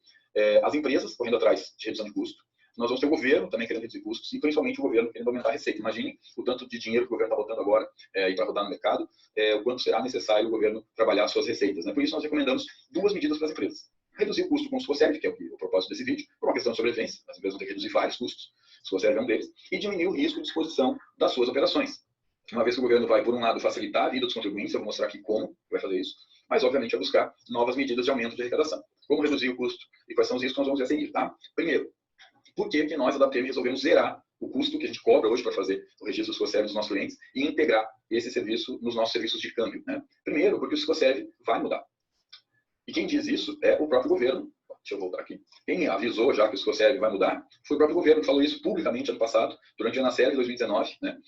C: as empresas correndo atrás de redução de custo, nós vamos ter o governo também querendo reduzir custos e principalmente o governo querendo aumentar a receita. Imagine o tanto de dinheiro que o governo está botando agora para rodar no mercado, o quanto será necessário o governo trabalhar suas receitas, né? Por isso nós recomendamos 2 medidas para as empresas. Reduzir o custo com o Siscoserv, que é o propósito desse vídeo, por uma questão de sobrevivência, as empresas vão ter que reduzir vários custos, o Siscoserv é um deles, e diminuir o risco de exposição das suas operações. Uma vez que o governo vai, por um lado, facilitar a vida dos contribuintes, eu vou mostrar aqui como vai fazer isso, mas obviamente vai buscar novas medidas de aumento de arrecadação. Como reduzir o custo e quais são os riscos que nós vamos ver a seguir, tá? Primeiro, por que nós, da WPM, resolvemos zerar o custo que a gente cobra hoje para fazer o registro do Siscoserv dos nossos clientes e integrar esse serviço nos nossos serviços de câmbio, né? Primeiro, porque o Siscoserv vai mudar. E quem diz isso é o próprio governo. Deixa eu voltar aqui. Quem avisou já que o Siscoserv vai mudar foi o próprio governo que falou isso publicamente ano passado, durante a Anacel de 2019, né?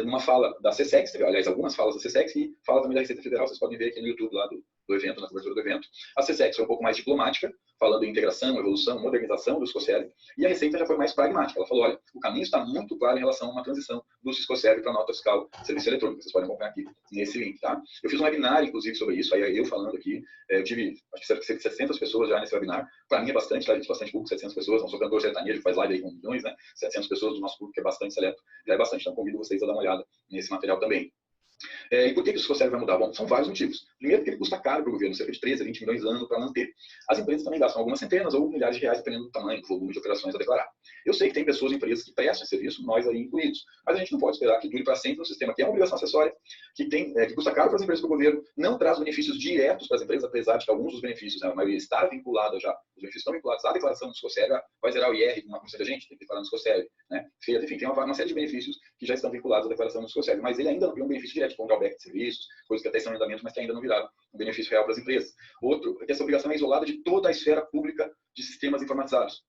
C: Numa fala da CSEX, aliás, algumas falas da CSEX e fala também da Receita Federal, vocês podem ver aqui no YouTube lá do evento, na cobertura do evento. A CSEX foi um pouco mais diplomática, falando em integração, evolução, modernização do Ciscoserve, e a Receita já foi mais pragmática. Ela falou, olha, o caminho está muito claro em relação a uma transição do Ciscoserve para a nota fiscal serviço eletrônico. Vocês podem acompanhar aqui nesse link, tá? Eu fiz um webinar, inclusive, sobre isso, aí eu falando aqui, eu tive, acho que cerca de 600 pessoas já nesse webinar. Para mim é bastante, tá? Bastante público, 700 pessoas, não sou cantor sertanejo, faz live aí com milhões, né? 700 pessoas do nosso público, que é bastante seleto, já é bastante, então convido vocês a dar uma olhada nesse material também. E por que o Ciscoserve vai mudar? Bom, são vários motivos. Primeiro, porque ele custa caro para o governo, cerca de 13 a 20 milhões de anos para manter. As empresas também gastam algumas centenas ou milhares de reais, dependendo do tamanho, do volume de operações a declarar. Eu sei que tem pessoas e empresas que prestam esse serviço, nós aí incluídos, mas a gente não pode esperar que dure para sempre um sistema que é uma obrigação acessória, que custa caro para as empresas e para o governo, não traz benefícios diretos para as empresas, apesar de que alguns dos benefícios, né, a maioria está vinculada já, os benefícios estão vinculados à declaração do Ciscoserve, vai zerar o IR, como muita gente tem que declarar no Ciscoserve, né? Enfim, tem uma série de benefícios que já estão vinculados à declaração do Ciscoserve, mas ele ainda não tem um benefício direto, como drawback de serviços, coisas que até estão em andamento, mas que ainda não viraram um benefício real para as empresas. Outro é que essa obrigação é isolada de toda a esfera pública de sistemas informatizados,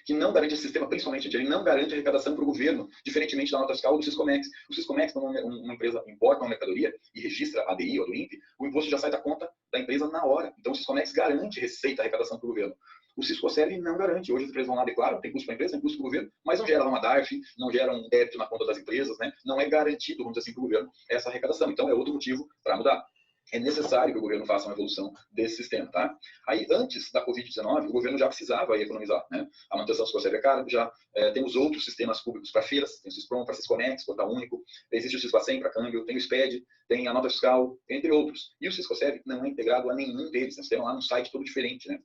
C: que não garante esse sistema, principalmente, ele não garante arrecadação para o governo, diferentemente da nota fiscal do Siscomex. O Siscomex, quando uma empresa importa uma mercadoria e registra a ADI ou do INPE, o imposto já sai da conta da empresa na hora. Então, o Siscomex garante receita, arrecadação para o governo. O Ciscoserve não garante. Hoje as empresas vão lá, declaram, tem custo para a empresa, tem custo para o governo, mas não gera uma DARF, não gera um débito na conta das empresas, né? Não é garantido, vamos dizer assim, para o governo essa arrecadação. Então, é outro motivo para mudar. É necessário que o governo faça uma evolução desse sistema, tá? Aí, antes da Covid-19, o governo já precisava economizar, né? A manutenção do Ciscoserve é cara, já tem os outros sistemas públicos para feiras, tem o Cisprom para Sisconex, Portal Único, existe o Cisbacen para câmbio, tem o SPED, tem a nota fiscal, entre outros. E o Ciscoserve não é integrado a nenhum deles, né? Você tem lá num site todo diferente, né?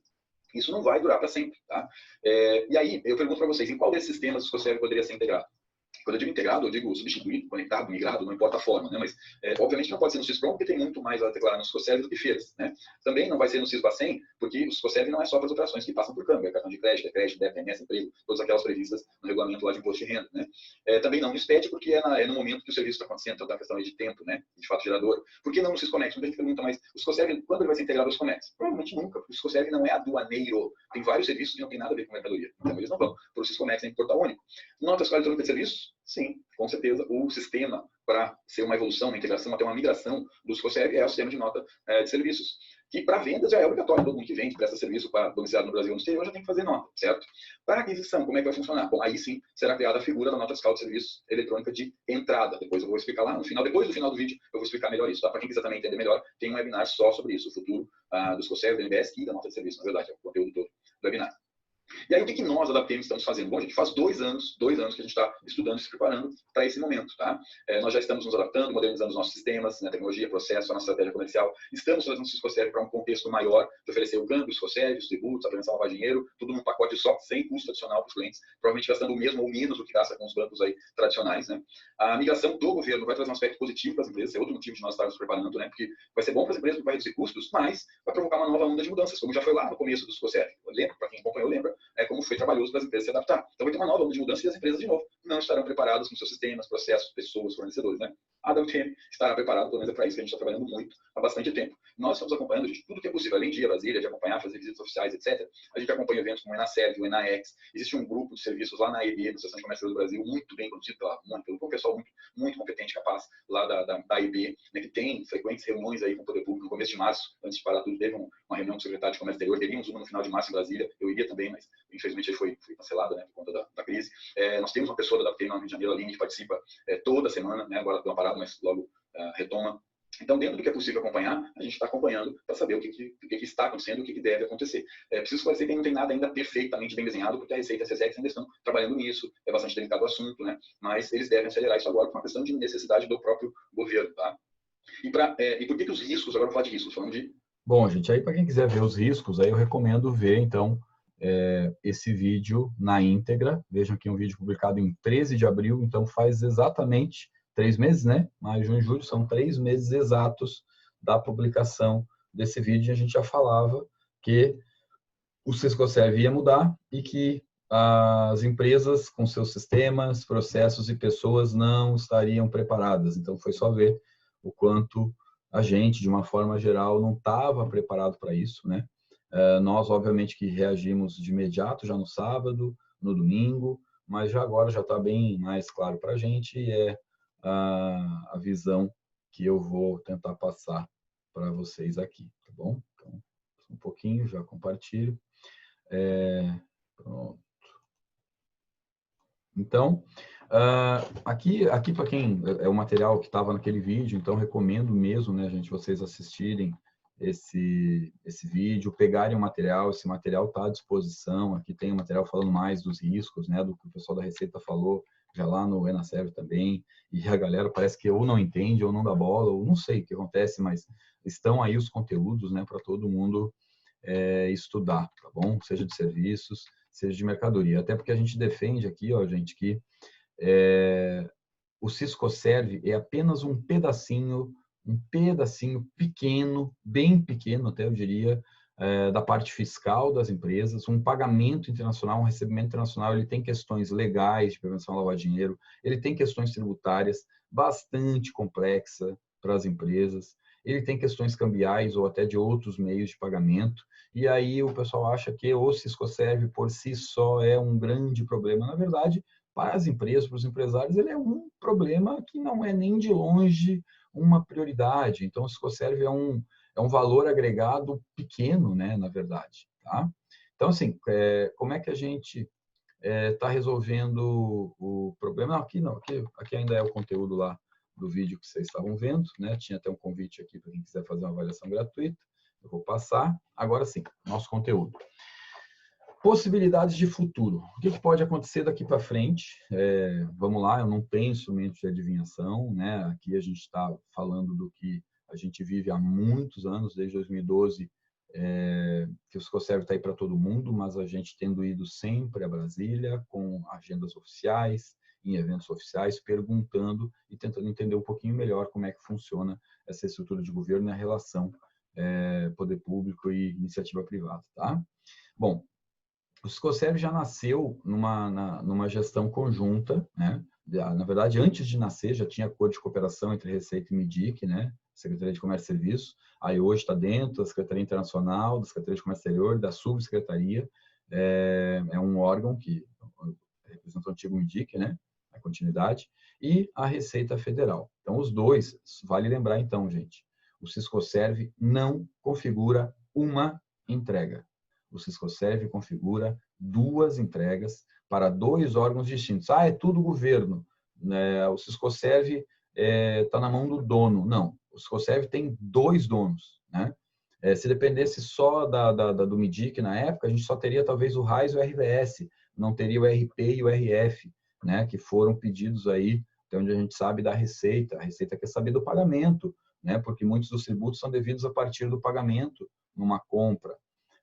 C: Isso não vai durar para sempre, tá? E aí, eu pergunto para vocês, em qual desses sistemas o Ciscoserve poderia ser integrado? Quando eu digo integrado, eu digo substituído, conectado, migrado, não importa a forma, né? Mas, obviamente, não pode ser no Cisprom, porque tem muito mais a declarar no Ciscoserve do que feiras, né? Também não vai ser no Cisbacen, porque o Ciscoserve não é só para as operações que passam por câmbio, é cartão de crédito, débito, remessa, emprego, todas aquelas previstas no regulamento lá de imposto de renda, né? Também não no SPED, porque é no momento que o serviço está acontecendo, então é uma questão aí de tempo, né? De fato gerador. Por que não no Siscomex? Muita gente pergunta, mas o Ciscoserve, quando ele vai ser integrado ao Siscomex? Provavelmente nunca, porque o Ciscoserve não é aduaneiro. Tem vários serviços que não tem nada a ver com mercadoria. Então, eles não vão para o Siscomex em Portal Único. Nota fiscal eletrônica de serviços? Sim, com certeza. O sistema para ser uma evolução, uma integração, até uma migração do Ciscoserve é o sistema de nota de serviços, que para vendas já é obrigatório. Todo mundo que vende, presta serviço para domiciliado no Brasil ou no exterior já tem que fazer nota, certo? Para aquisição, como é que vai funcionar? Bom, aí sim será criada a figura da nota fiscal de serviços eletrônica de entrada. Depois eu vou explicar lá no final, depois do final do vídeo, eu vou explicar melhor isso, tá? Para quem quiser também entender melhor, tem um webinar só sobre isso, o futuro do Ciscoserve, do NBS e da nota de serviço, na verdade, é o conteúdo todo do webinar. E aí, o que nós, da ADAPTM, estamos fazendo? Bom, a gente faz 2 anos que a gente está estudando e se preparando para esse momento, tá? Nós já estamos nos adaptando, modernizando os nossos sistemas, né, tecnologia, processo, a nossa estratégia comercial. Estamos trazendo o Ciscoserve para um contexto maior, de oferecer o câmbio, o Ciscoserve, os tributos, a prevenção ao lavagem de dinheiro, tudo num pacote só, sem custo adicional para os clientes, provavelmente gastando o mesmo ou menos do que gasta com os bancos aí tradicionais, né? A migração do governo vai trazer um aspecto positivo para as empresas, é outro motivo de nós estarmos preparando, né? Porque vai ser bom para as empresas, porque vai reduzir custos, mas vai provocar uma nova onda de mudanças, como já foi lá no começo do Ciscoserve. Lembra, para quem acompanhou, lembra como foi trabalhoso para as empresas se adaptar. Então vai ter uma nova onda de mudança e as empresas, de novo, não estarão preparadas com seus sistemas, processos, pessoas, fornecedores, né? A ADAPTM estará preparada, pelo menos é para isso que a gente está trabalhando muito há bastante tempo. Nós estamos acompanhando, gente, tudo que é possível, além de ir a Brasília, de acompanhar, fazer visitas oficiais, etc. A gente acompanha eventos como o ENASERV, o ENAEX. Existe um grupo de serviços lá na AEB, na Associação de Comércio do Brasil, muito bem produzido pelo um pessoal muito competente, capaz, lá da AEB, né, que tem frequentes reuniões aí com o poder público. No começo de março, antes de parar tudo, teve uma reunião com o secretário de Comércio Exterior, teríamos uma no final de março em Brasília, eu iria também, mas infelizmente foi cancelada, né, por conta da crise. Nós temos uma pessoa da ADAPTM no Rio de Janeiro, a Aline, que participa toda semana, né, agora deu uma parada, mas logo retoma. Então, dentro do que é possível acompanhar, a gente está acompanhando para saber o que está acontecendo, o que deve acontecer. Preciso esclarecer que não tem nada ainda perfeitamente bem desenhado, porque a Receita e a SESEX ainda estão trabalhando nisso, é bastante delicado o assunto, né? Mas eles devem acelerar isso agora por uma questão de necessidade do próprio governo, tá? E por que os riscos, agora eu vou falar de riscos, falando de...
A: Bom, gente, aí para quem quiser ver os riscos, aí eu recomendo ver, então, esse vídeo na íntegra. Vejam aqui um vídeo publicado em 13 de abril, então faz exatamente 3 meses, né? Maio, junho, julho, são 3 meses exatos da publicação desse vídeo. E a gente já falava que o Ciscoserve ia mudar e que as empresas com seus sistemas, processos e pessoas não estariam preparadas. Então, foi só ver o quanto a gente, de uma forma geral, não estava preparado para isso, né? Nós, obviamente, que reagimos de imediato, já no sábado, no domingo, mas já agora já está bem mais claro para a gente e é a visão que eu vou tentar passar para vocês aqui, tá bom? Então, um pouquinho, já compartilho. Pronto. Então, aqui para quem é o material que estava naquele vídeo, então recomendo mesmo, né, gente, vocês assistirem esse vídeo, pegarem o material, esse material está à disposição, aqui tem um material falando mais dos riscos, né, do que o pessoal da Receita falou, já lá no Enaserv também, e a galera parece que ou não entende, ou não dá bola, ou não sei o que acontece, mas estão aí os conteúdos, né, para todo mundo estudar, tá bom? Seja de serviços, seja de mercadoria. Até porque a gente defende aqui, ó, gente, que o Siscoserv é apenas um pedacinho pequeno, bem pequeno até eu diria, da parte fiscal das empresas. Um pagamento internacional, um recebimento internacional, ele tem questões legais de prevenção a lavar dinheiro, ele tem questões tributárias bastante complexas para as empresas, ele tem questões cambiais ou até de outros meios de pagamento, e aí o pessoal acha que o Siscoserv por si só é um grande problema. Na verdade, para as empresas, para os empresários, ele é um problema que não é nem de longe uma prioridade. Então, o Siscoserv é um valor agregado pequeno, né, na verdade. Tá? Então, assim, como é que a gente está resolvendo o problema? Não, aqui ainda é o conteúdo lá do vídeo que vocês estavam vendo, né? Tinha até um convite aqui para quem quiser fazer uma avaliação gratuita. Eu vou passar. Agora sim, nosso conteúdo. Possibilidades de futuro. O que pode acontecer daqui para frente? Vamos lá, eu não tenho instrumento de adivinhação, né? Aqui a gente está falando do que a gente vive há muitos anos, desde 2012, que o Siscoserv está aí para todo mundo, mas a gente tendo ido sempre a Brasília, com agendas oficiais, em eventos oficiais, perguntando e tentando entender um pouquinho melhor como é que funciona essa estrutura de governo e a relação poder público e iniciativa privada, tá? Bom, o Siscoserv já nasceu numa gestão conjunta, né? Na verdade, antes de nascer, já tinha acordo de cooperação entre Receita e MIDIC, né? Secretaria de Comércio e Serviços. Aí hoje está dentro da Secretaria Internacional, da Secretaria de Comércio Exterior, da Subsecretaria. É um órgão que representa o antigo MIDIC, né? A continuidade. E a Receita Federal. Então, os dois, vale lembrar então, gente, o Siscoserv não configura uma entrega. O Siscoserv configura 2 entregas para 2 órgãos distintos. É tudo governo. O Siscoserv está na mão do dono. Não, o Siscoserv tem 2 donos. Né? Se dependesse só do MIDIC na época, a gente só teria talvez o RAIS e o RVS, não teria o RP e o RF, né? Que foram pedidos aí, até onde a gente sabe, da Receita. A Receita quer saber do pagamento, né? Porque muitos dos tributos são devidos a partir do pagamento numa compra,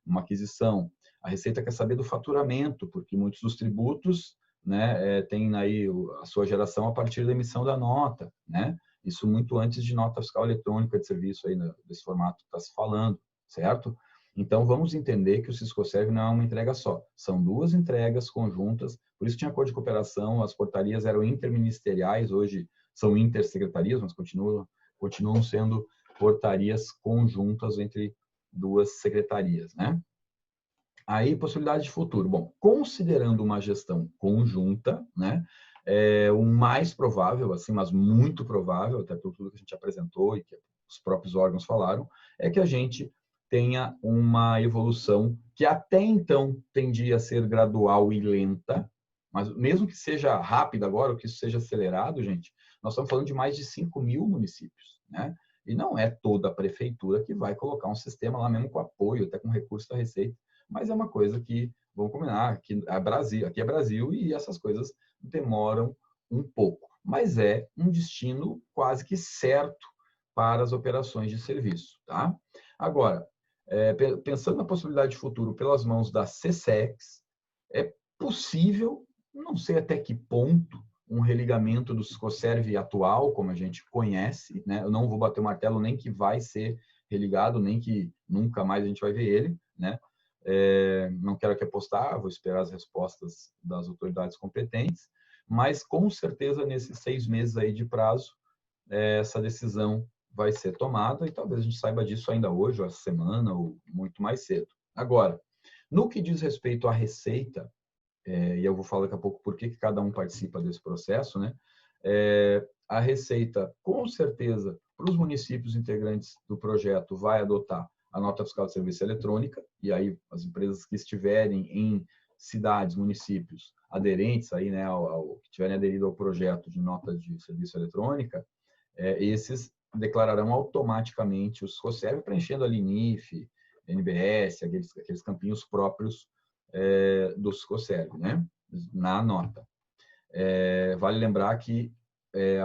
A: uma aquisição. A Receita quer saber do faturamento, porque muitos dos tributos, né, têm aí a sua geração a partir da emissão da nota, né? Isso muito antes de nota fiscal eletrônica de serviço aí desse formato que está se falando, certo? Então vamos entender que o Siscoserv não é uma entrega só, são 2 entregas conjuntas. Por isso tinha acordo de cooperação, as portarias eram interministeriais, hoje são intersecretarias, mas continuam sendo portarias conjuntas entre 2 secretarias, né? Aí, possibilidade de futuro. Bom, considerando uma gestão conjunta, né, o mais provável, assim, mas muito provável, até por tudo que a gente apresentou e que os próprios órgãos falaram, é que a gente tenha uma evolução que até então tendia a ser gradual e lenta, mas mesmo que seja rápida agora, ou que isso seja acelerado, gente, nós estamos falando de mais de 5.000 municípios, né? E não é toda a prefeitura que vai colocar um sistema lá mesmo com apoio, até com recurso da Receita, mas é uma coisa que, vamos combinar, aqui é Brasil e essas coisas demoram um pouco. Mas é um destino quase que certo para as operações de serviço. Tá? Agora, pensando na possibilidade de futuro pelas mãos da CSEX, é possível, não sei até que ponto, um religamento do Siscoserv atual, como a gente conhece, né? Eu não vou bater o martelo nem que vai ser religado, nem que nunca mais a gente vai ver ele, né? Não quero aqui apostar, vou esperar as respostas das autoridades competentes, mas com certeza nesses 6 meses aí de prazo, essa decisão vai ser tomada e talvez a gente saiba disso ainda hoje, ou essa semana, ou muito mais cedo. Agora, no que diz respeito à Receita, e eu vou falar daqui a pouco por que cada um participa desse processo, né? A Receita, com certeza, para os municípios integrantes do projeto, vai adotar a nota fiscal de serviço eletrônica, e aí as empresas que estiverem em cidades, municípios aderentes aí, né, que tiverem aderido ao projeto de nota de serviço eletrônica, esses declararão automaticamente o SCOSERV, preenchendo ali NIF, NBS, aqueles campinhos próprios do SCOSERV, né, na nota. Vale lembrar que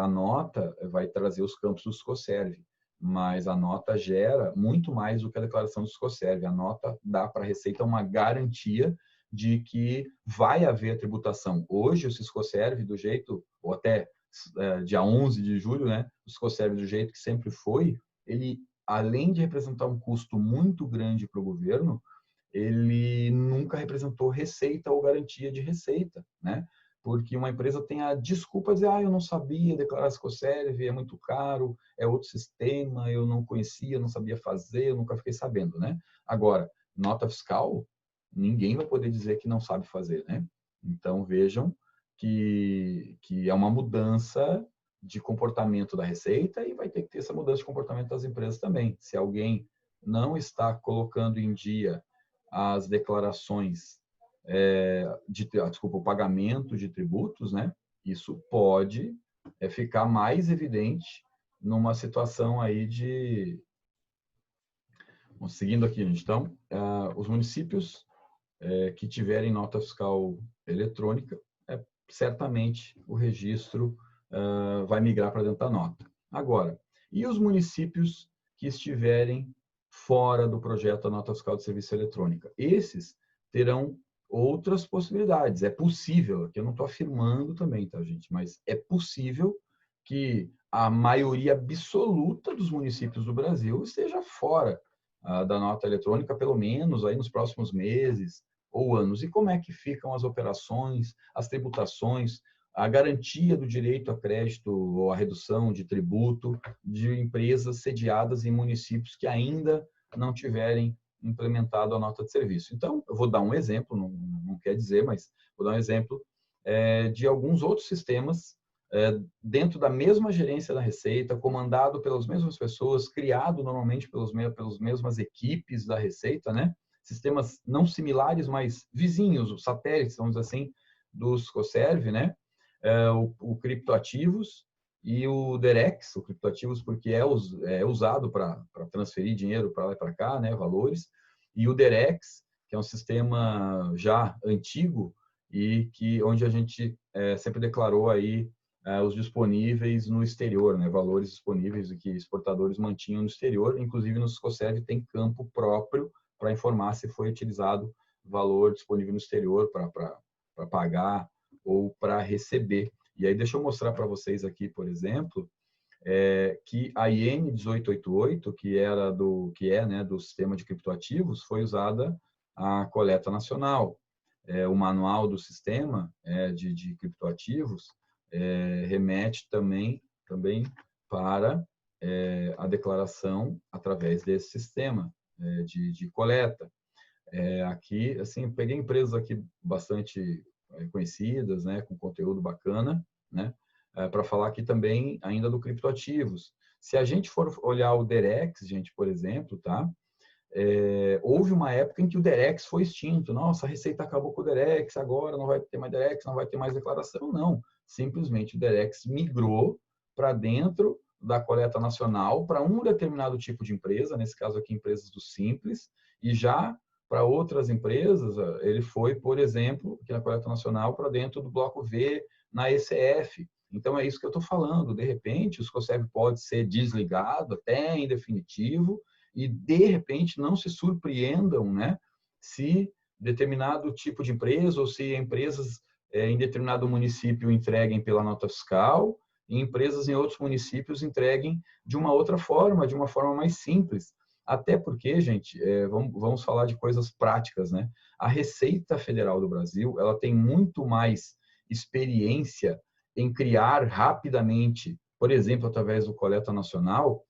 A: a nota vai trazer os campos do SCOSERV, mas a nota gera muito mais do que a declaração do SCOSERV. A nota dá para a Receita uma garantia de que vai haver tributação. Hoje, o SCOSERV, do jeito, ou até dia 11 de julho, né, o SCOSERV, do jeito que sempre foi, ele, além de representar um custo muito grande para o governo, ele nunca representou receita ou garantia de receita, né? Porque uma empresa tem a desculpa de dizer, eu não sabia declarar SCOSERV, é muito caro, é outro sistema, eu não conhecia, não sabia fazer, eu nunca fiquei sabendo, né? Agora, nota fiscal, ninguém vai poder dizer que não sabe fazer, né? Então, vejam que é uma mudança de comportamento da Receita e vai ter que ter essa mudança de comportamento das empresas também. Se alguém não está colocando em dia as declarações o pagamento de tributos, né? Isso pode ficar mais evidente numa situação aí de... Bom, seguindo aqui, gente. Então, os municípios que tiverem nota fiscal eletrônica, certamente o registro vai migrar para dentro da nota. Agora, e os municípios que estiverem fora do projeto da nota fiscal de serviço eletrônica? Esses terão outras possibilidades. É possível, aqui eu não estou afirmando também, tá, gente? Mas é possível que a maioria absoluta dos municípios do Brasil esteja fora da nota eletrônica, pelo menos aí nos próximos meses ou anos. E como é que ficam as operações, as tributações, a garantia do direito a crédito ou a redução de tributo de empresas sediadas em municípios que ainda não tiverem implementado a nota de serviço? Então, eu vou dar um exemplo, não quer dizer, mas vou dar um exemplo de alguns outros sistemas dentro da mesma gerência da Receita, comandado pelas mesmas pessoas, criado normalmente pelas mesmas equipes da Receita, né? Sistemas não similares, mas vizinhos, os satélites, vamos dizer assim, do SCOSERV, né? O criptoativos e o DEREX, o criptoativos porque é usado para transferir dinheiro para lá e para cá, né, valores, e o DEREX, que é um sistema já antigo e onde a gente sempre declarou aí os disponíveis no exterior, né, valores disponíveis que exportadores mantinham no exterior, inclusive no SCOSERV tem campo próprio para informar se foi utilizado valor disponível no exterior para pagar ou para receber. E aí deixa eu mostrar para vocês aqui, por exemplo, que a IN 1888, que é né, do sistema de criptoativos, foi usada a coleta nacional. O manual do sistema de criptoativos remete também para a declaração através desse sistema de coleta. Aqui, assim, peguei empresas aqui bastante conhecidas, né, com conteúdo bacana, né, para falar aqui também ainda do criptoativos. Se a gente for olhar o DEREX, gente, por exemplo, tá? Houve uma época em que o DEREX foi extinto. Nossa, a Receita acabou com o DEREX, agora não vai ter mais DEREX, não vai ter mais declaração. Não, simplesmente o DEREX migrou para dentro da coleta nacional para um determinado tipo de empresa, nesse caso aqui empresas do Simples, e já para outras empresas, ele foi, por exemplo, aqui na coleta nacional, para dentro do bloco V, na ECF. Então, é isso que eu estou falando. De repente, o SCOSERV pode ser desligado até em definitivo e, de repente, não se surpreendam, né, se determinado tipo de empresa ou se empresas em determinado município entreguem pela nota fiscal e empresas em outros municípios entreguem de uma outra forma, de uma forma mais simples. Até porque, gente, vamos falar de coisas práticas, né? A Receita Federal do Brasil, ela tem muito mais experiência em criar rapidamente, por exemplo, através do Coleta Nacional,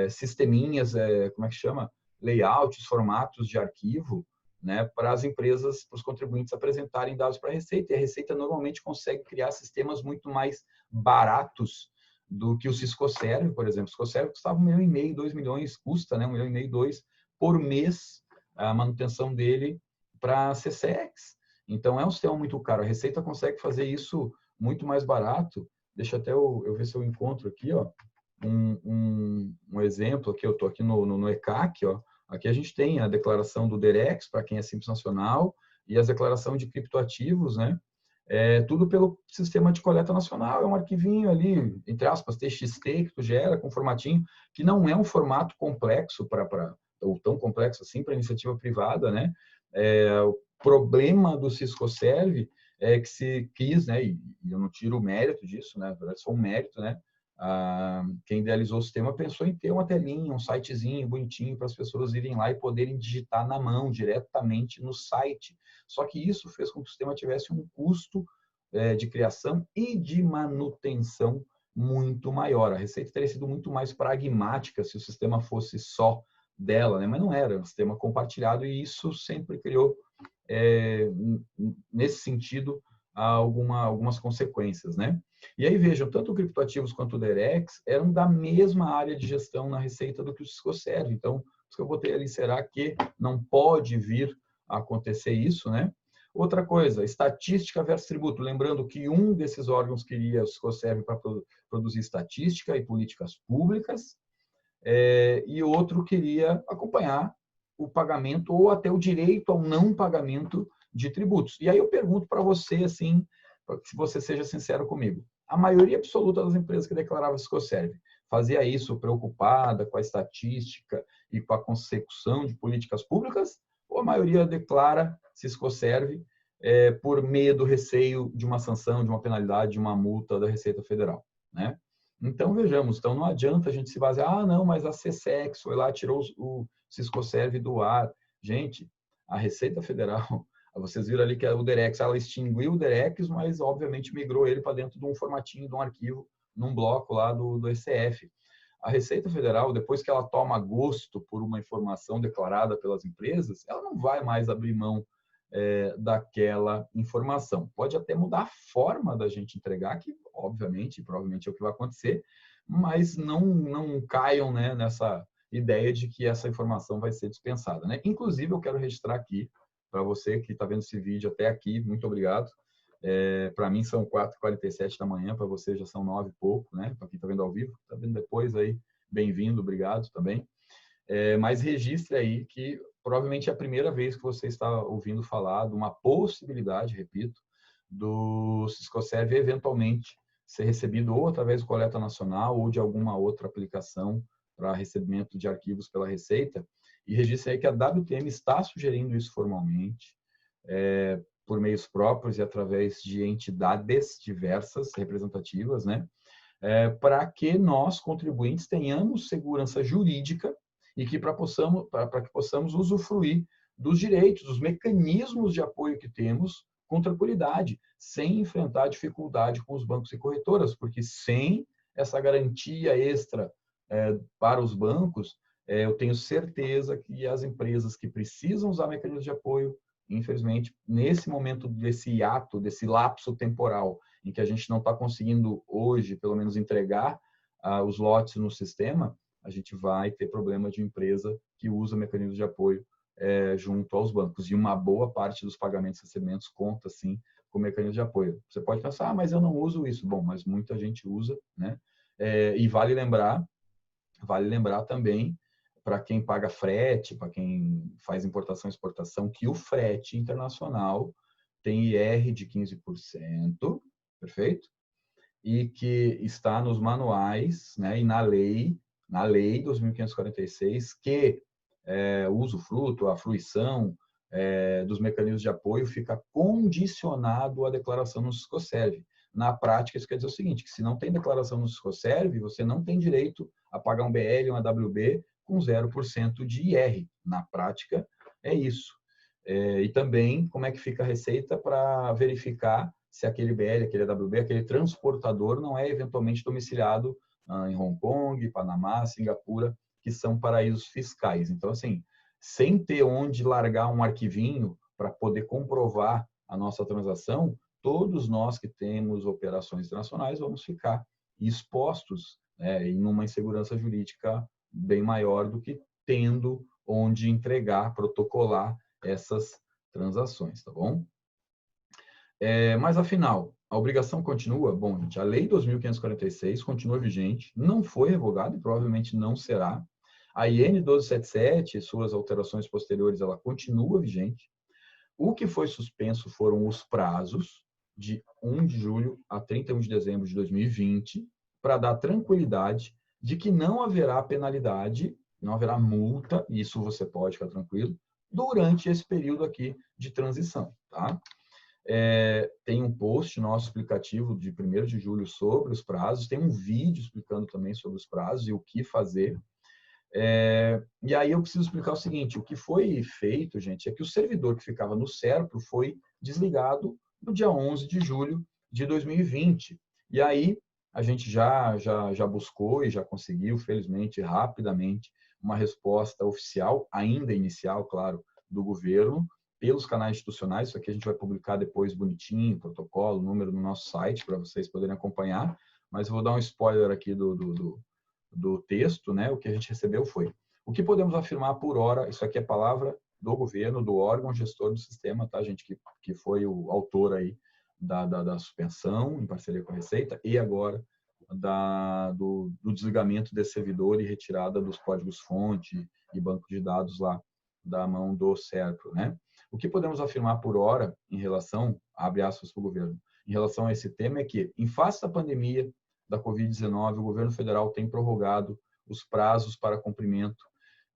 A: sisteminhas, como é que chama? Layouts, formatos de arquivo, né? Para as empresas, para os contribuintes apresentarem dados para a Receita. E a Receita normalmente consegue criar sistemas muito mais baratos do que o Ciscoserve, por exemplo. O Ciscoserve custava 1,5 milhão, 2 milhões, custa, né, 1,5 milhão, 2 por mês a manutenção dele para a CCX. Então, é um sistema muito caro. A Receita consegue fazer isso muito mais barato. Deixa até eu ver se eu encontro aqui, ó, um exemplo. Aqui, eu estou aqui no ECAC. Ó. Aqui a gente tem a declaração do DEREX, para quem é Simples Nacional, e as declarações de criptoativos, né? Tudo pelo sistema de coleta nacional. É um arquivinho ali, entre aspas, TXT, que tu gera com formatinho, que não é um formato complexo ou tão complexo assim para iniciativa privada, né? O problema do Ciscoserve é que se quis, né? E eu não tiro o mérito disso, né? Na verdade, só um mérito, né? Quem idealizou o sistema pensou em ter uma telinha, um sitezinho bonitinho para as pessoas irem lá e poderem digitar na mão, diretamente no site. Só que isso fez com que o sistema tivesse um custo de criação e de manutenção muito maior. A Receita teria sido muito mais pragmática se o sistema fosse só dela, né? Mas não era, um sistema compartilhado, e isso sempre criou, nesse sentido, algumas consequências, né? E aí, vejam, tanto o criptoativos quanto o DEREX eram da mesma área de gestão na Receita do que o Ciscoserve. Então, isso que eu botei ali, será que não pode vir a acontecer isso, né? Outra coisa, estatística versus tributo. Lembrando que um desses órgãos queria o Ciscoserve para produzir estatística e políticas públicas, e outro queria acompanhar o pagamento ou até o direito ao não pagamento de tributos. E aí eu pergunto para você, assim, se você seja sincero comigo, a maioria absoluta das empresas que declaravam Ciscoserve fazia isso preocupada com a estatística e com a consecução de políticas públicas, ou a maioria declara Ciscoserve por medo, receio de uma sanção, de uma penalidade, de uma multa da Receita Federal, né? Então, vejamos, então não adianta a gente se basear, não, mas a CCX foi lá, tirou o Ciscoserve do ar. Gente, a Receita Federal, vocês viram ali que o DEREX, ela extinguiu o DEREX, mas obviamente migrou ele para dentro de um formatinho, de um arquivo, num bloco lá do ECF. A Receita Federal, depois que ela toma gosto por uma informação declarada pelas empresas, ela não vai mais abrir mão daquela informação. Pode até mudar a forma da gente entregar, que obviamente, provavelmente é o que vai acontecer, mas não caiam, né, nessa ideia de que essa informação vai ser dispensada, né? Inclusive, eu quero registrar aqui, para você que está vendo esse vídeo até aqui, muito obrigado. Para mim são 4h47 da manhã, para você já são 9 e pouco, né? Para quem está vendo ao vivo, está vendo depois aí, bem-vindo, obrigado também. Mas registre aí que provavelmente é a primeira vez que você está ouvindo falar de uma possibilidade, repito, do Ciscoserve eventualmente ser recebido ou através do Coleta Nacional ou de alguma outra aplicação para recebimento de arquivos pela Receita. E registre aí que a WTM está sugerindo isso formalmente, por meios próprios e através de entidades diversas, representativas, né? Para que nós, contribuintes, tenhamos segurança jurídica e que para que possamos usufruir dos direitos, dos mecanismos de apoio que temos com tranquilidade, sem enfrentar dificuldade com os bancos e corretoras, porque sem essa garantia extra para os bancos, eu tenho certeza que as empresas que precisam usar mecanismos de apoio, infelizmente, nesse momento desse hiato, desse lapso temporal, em que a gente não está conseguindo hoje, pelo menos, entregar os lotes no sistema, a gente vai ter problema de empresa que usa mecanismos de apoio junto aos bancos. E uma boa parte dos pagamentos e recebimentos conta, sim, com mecanismo de apoio. Você pode pensar, mas eu não uso isso. Bom, mas muita gente usa, né? E vale lembrar também, para quem paga frete, para quem faz importação e exportação, que o frete internacional tem IR de 15%, perfeito? E que está nos manuais, né, e na lei 2.546, que o usufruto, a fruição dos mecanismos de apoio fica condicionado à declaração no Ciscoserve. Na prática, isso quer dizer o seguinte, que se não tem declaração no Ciscoserve, você não tem direito a pagar um BL, uma WB, com 0% de IR. Na prática, é isso. E também, como é que fica a Receita para verificar se aquele BL, aquele WB, aquele transportador não é eventualmente domiciliado em Hong Kong, Panamá, Singapura, que são paraísos fiscais. Então, assim, sem ter onde largar um arquivinho para poder comprovar a nossa transação, todos nós que temos operações internacionais vamos ficar expostos, né, em uma insegurança jurídica bem maior do que tendo onde entregar, protocolar essas transações, tá bom? Mas, afinal, a obrigação continua? Bom, gente, a Lei 2.546 continua vigente, não foi revogada e provavelmente não será. A IN 1277 e suas alterações posteriores, ela continua vigente. O que foi suspenso foram os prazos de 1 de julho a 31 de dezembro de 2020, para dar tranquilidade de que não haverá penalidade, não haverá multa, isso você pode ficar tranquilo, durante esse período aqui de transição, tá? Tem um post nosso explicativo de 1º de julho sobre os prazos, tem um vídeo explicando também sobre os prazos e o que fazer. E aí eu preciso explicar o seguinte, o que foi feito, gente, é que o servidor que ficava no SERPRO foi desligado no dia 11 de julho de 2020. E aí a gente já buscou e já conseguiu, felizmente, rapidamente, uma resposta oficial, ainda inicial, claro, do governo, pelos canais institucionais. Isso aqui a gente vai publicar depois bonitinho, protocolo, número no nosso site, para vocês poderem acompanhar. Mas eu vou dar um spoiler aqui do texto, né? O que a gente recebeu foi: o que podemos afirmar por hora, isso aqui é palavra do governo, do órgão gestor do sistema, tá, gente, que foi o autor aí da suspensão, em parceria com a Receita, e agora do desligamento desse servidor e retirada dos códigos-fonte e banco de dados lá da mão do SERPRO, né? O que podemos afirmar por hora em relação, abre aspas para o governo, em relação a esse tema é que, em face da pandemia da Covid-19, o governo federal tem prorrogado os prazos para cumprimento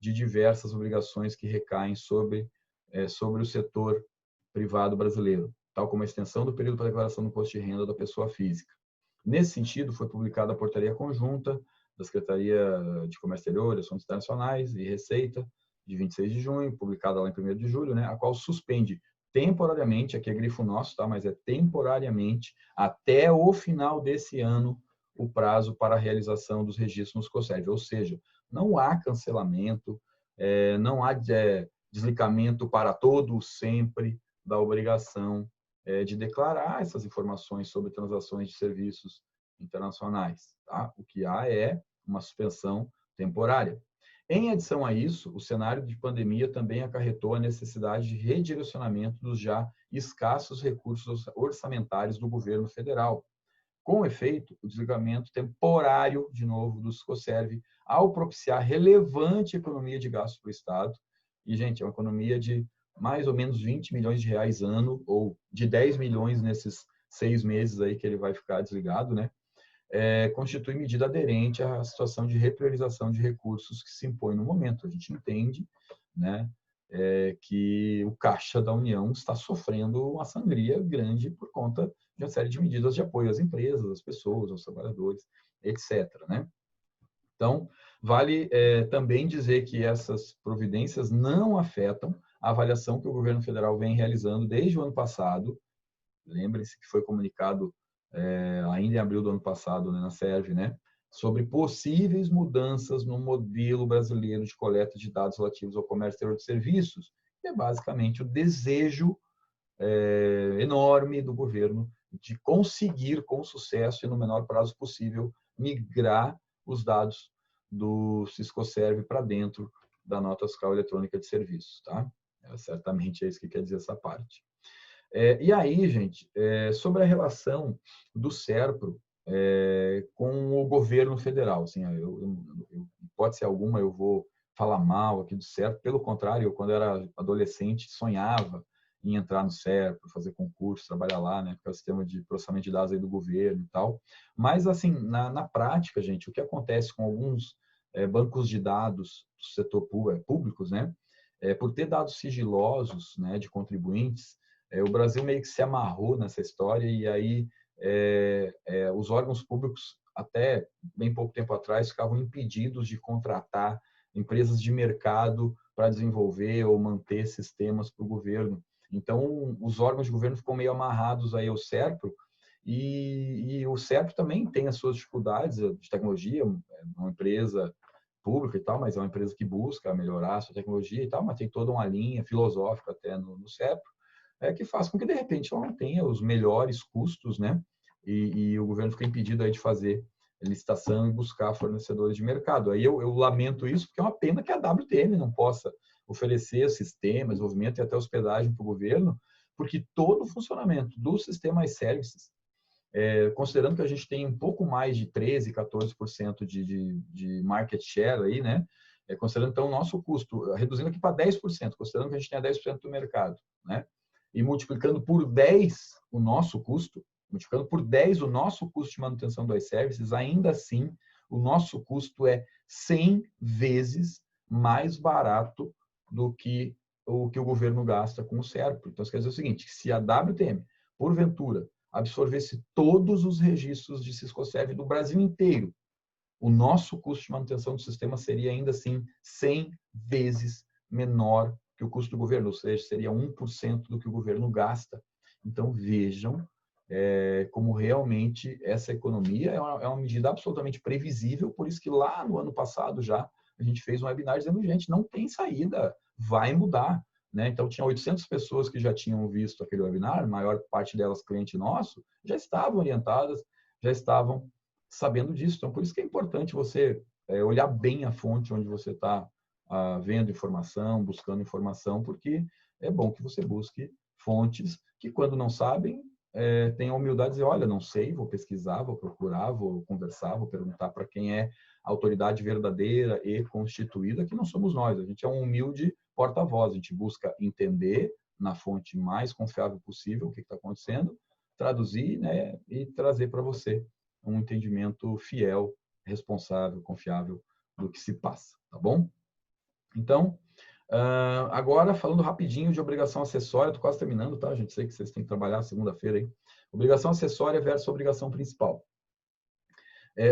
A: de diversas obrigações que recaem sobre o setor privado brasileiro, tal como a extensão do período para declaração do imposto de renda da pessoa física. Nesse sentido, foi publicada a portaria conjunta da Secretaria de Comércio Exterior, Assuntos Internacionais e Receita, de 26 de junho, publicada lá em 1º de julho, né, a qual suspende temporariamente, aqui é grifo nosso, tá, mas é temporariamente, até o final desse ano, o prazo para a realização dos registros no SCOSERV. Ou seja, não há cancelamento, não há desligamento para todo sempre da obrigação de declarar essas informações sobre transações de serviços internacionais. Tá? O que há é uma suspensão temporária. Em adição a isso, o cenário de pandemia também acarretou a necessidade de redirecionamento dos já escassos recursos orçamentários do governo federal. Com efeito, o desligamento temporário, de novo, do SCOSERV, ao propiciar relevante economia de gastos para o Estado, e, gente, é uma economia de mais ou menos 20 milhões de reais ano, ou de 10 milhões nesses 6 meses aí que ele vai ficar desligado, né? Constitui medida aderente à situação de repriorização de recursos que se impõe no momento. A gente entende, né, que o Caixa da União está sofrendo uma sangria grande por conta de uma série de medidas de apoio às empresas, às pessoas, aos trabalhadores, etc. Né? Então, vale também dizer que essas providências não afetam a avaliação que o governo federal vem realizando desde o ano passado. Lembrem-se que foi comunicado ainda em abril do ano passado, né, na SERV, né, sobre possíveis mudanças no modelo brasileiro de coleta de dados relativos ao comércio exterior de serviços. É basicamente o desejo enorme do governo de conseguir, com sucesso e no menor prazo possível, migrar os dados do SCOSERV para dentro da nota fiscal eletrônica de serviços. Tá? Certamente é isso que quer dizer essa parte. E aí, gente, sobre a relação do SERPRO com o governo federal, assim, hipótese alguma eu vou falar mal aqui do SERPRO, pelo contrário, eu quando era adolescente sonhava em entrar no SERPRO, fazer concurso, trabalhar lá, né, com o sistema de processamento de dados aí do governo e tal. Mas, assim, na prática, gente, o que acontece com alguns bancos de dados do setor públicos, né, por ter dados sigilosos, né, de contribuintes, o Brasil meio que se amarrou nessa história e aí os órgãos públicos, até bem pouco tempo atrás, ficavam impedidos de contratar empresas de mercado para desenvolver ou manter sistemas para o governo. Então, os órgãos de governo ficam meio amarrados aí ao SERPRO e o SERPRO também tem as suas dificuldades de tecnologia, uma empresa pública e tal, mas é uma empresa que busca melhorar a sua tecnologia e tal, mas tem toda uma linha filosófica até no SERPRO, que faz com que, de repente, ela não tenha os melhores custos, né? E o governo fica impedido aí de fazer licitação e buscar fornecedores de mercado. Aí eu lamento isso, porque é uma pena que a WTM não possa oferecer sistema, desenvolvimento e até hospedagem para o governo, porque todo o funcionamento do sistema iServices, considerando que a gente tem um pouco mais de 13%, 14% de market share aí, né? Considerando então o nosso custo, reduzindo aqui para 10%, considerando que a gente tem 10% do mercado, né? E multiplicando por 10 o nosso custo, multiplicando por 10 o nosso custo de manutenção do iServices, ainda assim, o nosso custo é 100 vezes mais barato do que o governo gasta com o SERPRO. Então, isso quer dizer o seguinte, se a WTM, porventura, absorvesse todos os registros de Cisco-Serv do Brasil inteiro, o nosso custo de manutenção do sistema seria ainda assim 100 vezes menor que o custo do governo, ou seja, seria 1% do que o governo gasta. Então, vejam como realmente essa economia é uma medida absolutamente previsível, por isso que lá no ano passado já a gente fez um webinar dizendo, gente, não tem saída, vai mudar. Né? Então, tinha 800 pessoas que já tinham visto aquele webinar, a maior parte delas cliente nosso, já estavam orientadas, já estavam sabendo disso. Então, por isso que é importante você olhar bem a fonte onde você está vendo informação, buscando informação, porque é bom que você busque fontes que, quando não sabem, tenham a humildade de dizer, olha, não sei, vou pesquisar, vou procurar, vou conversar, vou perguntar para quem é a autoridade verdadeira e constituída, que não somos nós. A gente é um humilde porta-voz, a gente busca entender na fonte mais confiável possível o que está acontecendo, traduzir, né, e trazer para você um entendimento fiel, responsável, confiável do que se passa, tá bom? Então, agora falando rapidinho de obrigação acessória, estou quase terminando, tá? A gente sei que vocês têm que trabalhar segunda-feira aí. Obrigação acessória versus obrigação principal.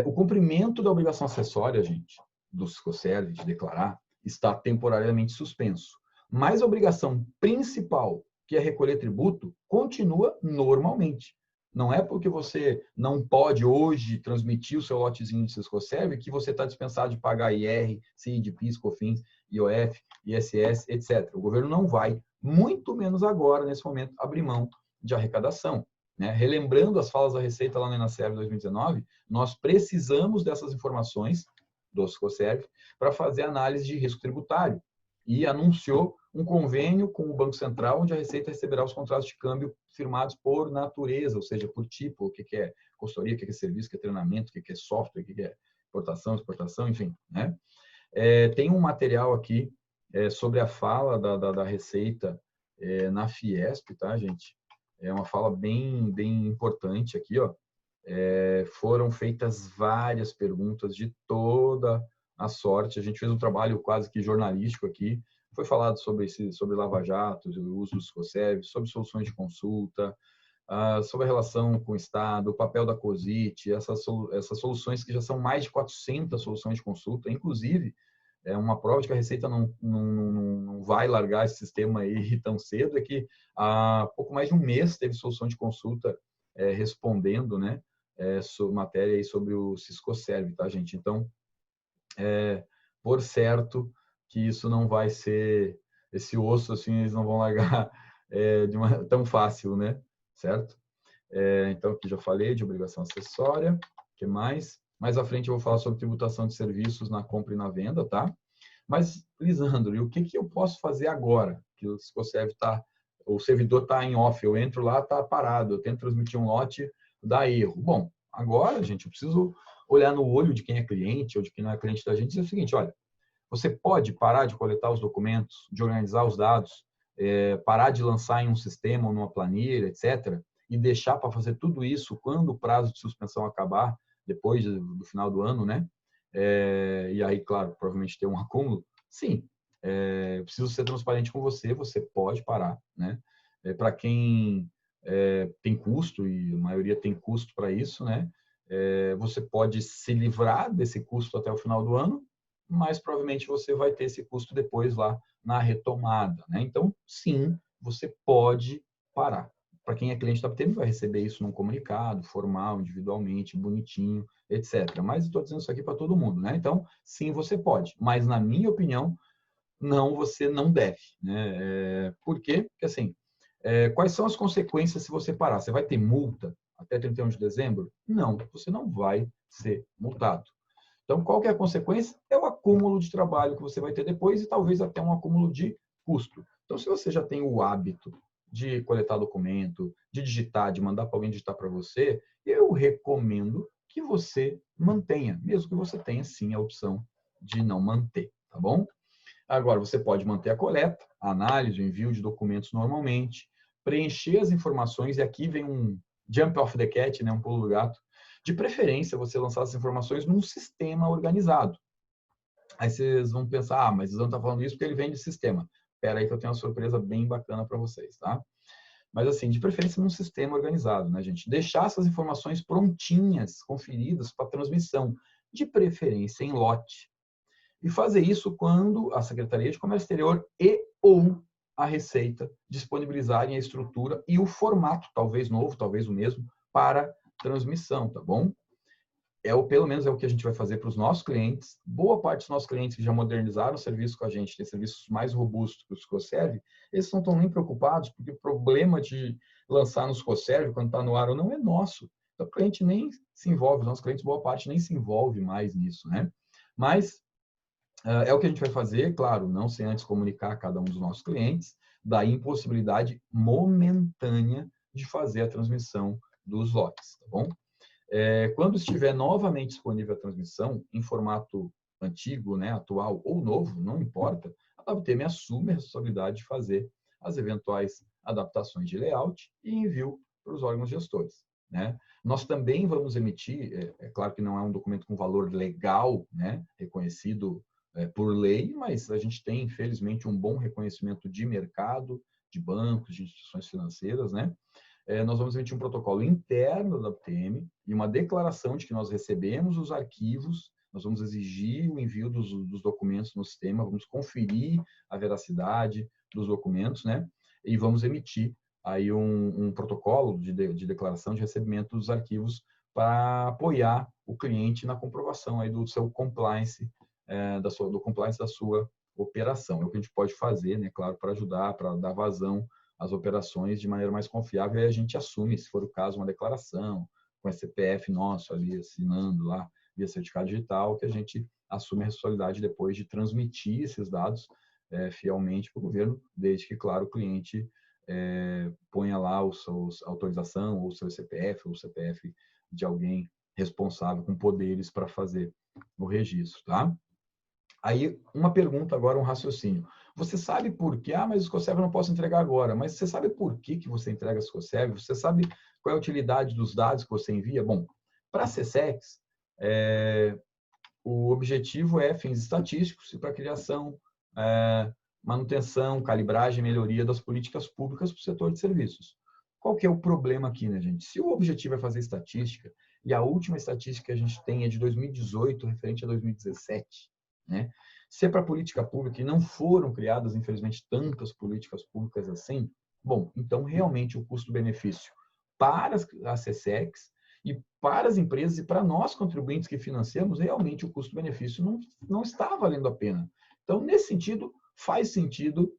A: O cumprimento da obrigação acessória, gente, do Cisco-Serv de declarar, está temporariamente suspenso. Mas a obrigação principal, que é recolher tributo, continua normalmente. Não é porque você não pode hoje transmitir o seu lotezinho de Cisco-Serv que você está dispensado de pagar IR, CID, PIS, COFINS, IOF, ISS, etc. O governo não vai, muito menos agora, nesse momento, abrir mão de arrecadação. Né? Relembrando as falas da Receita lá no ENACERV 2019, nós precisamos dessas informações do Cisco-Serv para fazer análise de risco tributário. E anunciou um convênio com o Banco Central, onde a Receita receberá os contratos de câmbio firmados por natureza, ou seja, por tipo, o que é consultoria, o que é serviço, o que é treinamento, o que é software, o que é importação, exportação, enfim. Né? Tem um material aqui sobre a fala da Receita na Fiesp, tá, gente? É uma fala bem importante aqui, ó. Foram feitas várias perguntas de toda a sorte. A gente fez um trabalho quase que jornalístico aqui. Foi falado sobre Lava Jato, o uso do Cisco-Serv, sobre soluções de consulta, sobre a relação com o Estado, o papel da COSIT, essas soluções que já são mais de 400 soluções de consulta. Inclusive, uma prova de que a Receita não vai largar esse sistema aí tão cedo é que há pouco mais de um mês teve solução de consulta respondendo, né, sobre matéria aí sobre o Cisco-Serv, tá, gente? Então, por certo que isso não vai ser, esse osso, assim, eles não vão largar tão fácil, né? Certo? Então, aqui já falei de obrigação acessória. O que mais? Mais à frente eu vou falar sobre tributação de serviços na compra e na venda, tá? Mas, Lisandro, e o que eu posso fazer agora? Que o Cisco-Serv o servidor está em off, eu entro lá, está parado, eu tento transmitir um lote, dá erro. Bom, agora, gente, eu preciso olhar no olho de quem é cliente ou de quem não é cliente da gente e dizer o seguinte, olha, você pode parar de coletar os documentos, de organizar os dados, parar de lançar em um sistema ou numa planilha, etc., e deixar para fazer tudo isso quando o prazo de suspensão acabar, depois do final do ano, né? E aí, claro, provavelmente ter um acúmulo. Sim, eu preciso ser transparente com você, você pode parar, né? Para quem tem custo, e a maioria tem custo para isso, né? Você pode se livrar desse custo até o final do ano, mas provavelmente você vai ter esse custo depois lá na retomada, né? Então, sim, você pode parar. Para quem é cliente da WTM, vai receber isso num comunicado, formal, individualmente, bonitinho, etc. Mas estou dizendo isso aqui para todo mundo, né? Então, sim, você pode. Mas, na minha opinião, não, você não deve, né? Por quê? Porque, assim, quais são as consequências se você parar? Você vai ter multa? até 31 de dezembro? Não, você não vai ser multado. Então, qual que é a consequência? É o acúmulo de trabalho que você vai ter depois e talvez até um acúmulo de custo. Então, se você já tem o hábito de coletar documento, de digitar, de mandar para alguém digitar para você, eu recomendo que você mantenha, mesmo que você tenha sim a opção de não manter, tá bom? Agora, você pode manter a coleta, a análise, o envio de documentos normalmente, preencher as informações, e aqui vem um jump off the cat, né, um pulo do gato. De preferência, você lançar as informações num sistema organizado. Aí vocês vão pensar, mas o Zan está falando isso porque ele vem de sistema. Espera aí que eu tenho uma surpresa bem bacana para vocês, tá? Mas assim, de preferência num sistema organizado, né, gente? Deixar essas informações prontinhas, conferidas para transmissão, de preferência em lote. E fazer isso quando a Secretaria de Comércio Exterior e ou a Receita disponibilizarem a estrutura e o formato, talvez novo, talvez o mesmo, para transmissão, tá bom? Pelo menos é o que a gente vai fazer para os nossos clientes. Boa parte dos nossos clientes que já modernizaram o serviço com a gente, tem serviços mais robustos que o SCOSERV, eles não estão nem preocupados, porque o problema de lançar no SCOSERV, quando está no ar ou não, é nosso. Então, o cliente nem se envolve, os nossos clientes, boa parte, nem se envolve mais nisso, né? Mas é o que a gente vai fazer, claro, não sem antes comunicar a cada um dos nossos clientes da impossibilidade momentânea de fazer a transmissão dos lotes, tá bom? Quando estiver novamente disponível a transmissão, em formato antigo, né, atual ou novo, não importa, a WTM assume a responsabilidade de fazer as eventuais adaptações de layout e envio para os órgãos gestores, né? Nós também vamos emitir, é claro que não é um documento com valor legal, né, reconhecido por lei, mas a gente tem, infelizmente, um bom reconhecimento de mercado, de bancos, de instituições financeiras, né? Nós vamos emitir um protocolo interno da WTM e uma declaração de que nós recebemos os arquivos, nós vamos exigir o envio dos documentos no sistema, vamos conferir a veracidade dos documentos, né? E vamos emitir aí um protocolo de declaração de recebimento dos arquivos para apoiar o cliente na comprovação aí do seu compliance, do compliance da sua operação. É o que a gente pode fazer, né? Claro, para ajudar, para dar vazão as operações de maneira mais confiável, e a gente assume, se for o caso, uma declaração com esse CPF nosso ali assinando lá via certificado digital, que a gente assume a responsabilidade depois de transmitir esses dados fielmente para o governo, desde que, claro, o cliente ponha lá a autorização, ou o seu CPF, ou o CPF de alguém responsável com poderes para fazer o registro, tá? Aí, uma pergunta agora, um raciocínio. Você sabe por quê? Mas o SCOSERV eu não posso entregar agora. Mas você sabe por que você entrega o SCOSERV? Você sabe qual é a utilidade dos dados que você envia? Bom, para a CSEX, o objetivo é fins estatísticos e para a criação, manutenção, calibragem e melhoria das políticas públicas para o setor de serviços. Qual que é o problema aqui, né, gente? Se o objetivo é fazer estatística, e a última estatística que a gente tem é de 2018, referente a 2017, né? Se é para política pública e não foram criadas, infelizmente, tantas políticas públicas assim, bom, então realmente o custo-benefício para as CSEX e para as empresas e para nós contribuintes que financiamos, realmente o custo-benefício não está valendo a pena. Então, nesse sentido, faz sentido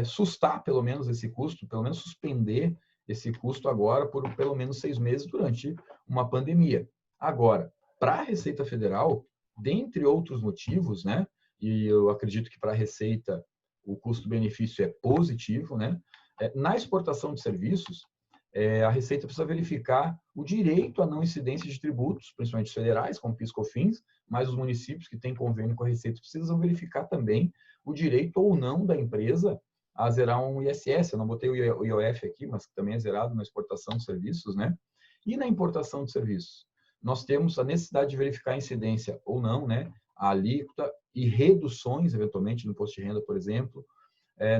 A: sustar pelo menos esse custo, pelo menos suspender esse custo agora por pelo menos 6 meses durante uma pandemia. Agora, para a Receita Federal, dentre outros motivos, né? E eu acredito que para a Receita o custo-benefício é positivo, né? Na exportação de serviços, a Receita precisa verificar o direito à não incidência de tributos, principalmente federais, como PIS e COFINS, mas os municípios que têm convênio com a Receita precisam verificar também o direito ou não da empresa a zerar um ISS. Eu não botei o IOF aqui, mas também é zerado na exportação de serviços, né? E na importação de serviços? Nós temos a necessidade de verificar a incidência ou não, né? A alíquota e reduções, eventualmente, no imposto de renda, por exemplo.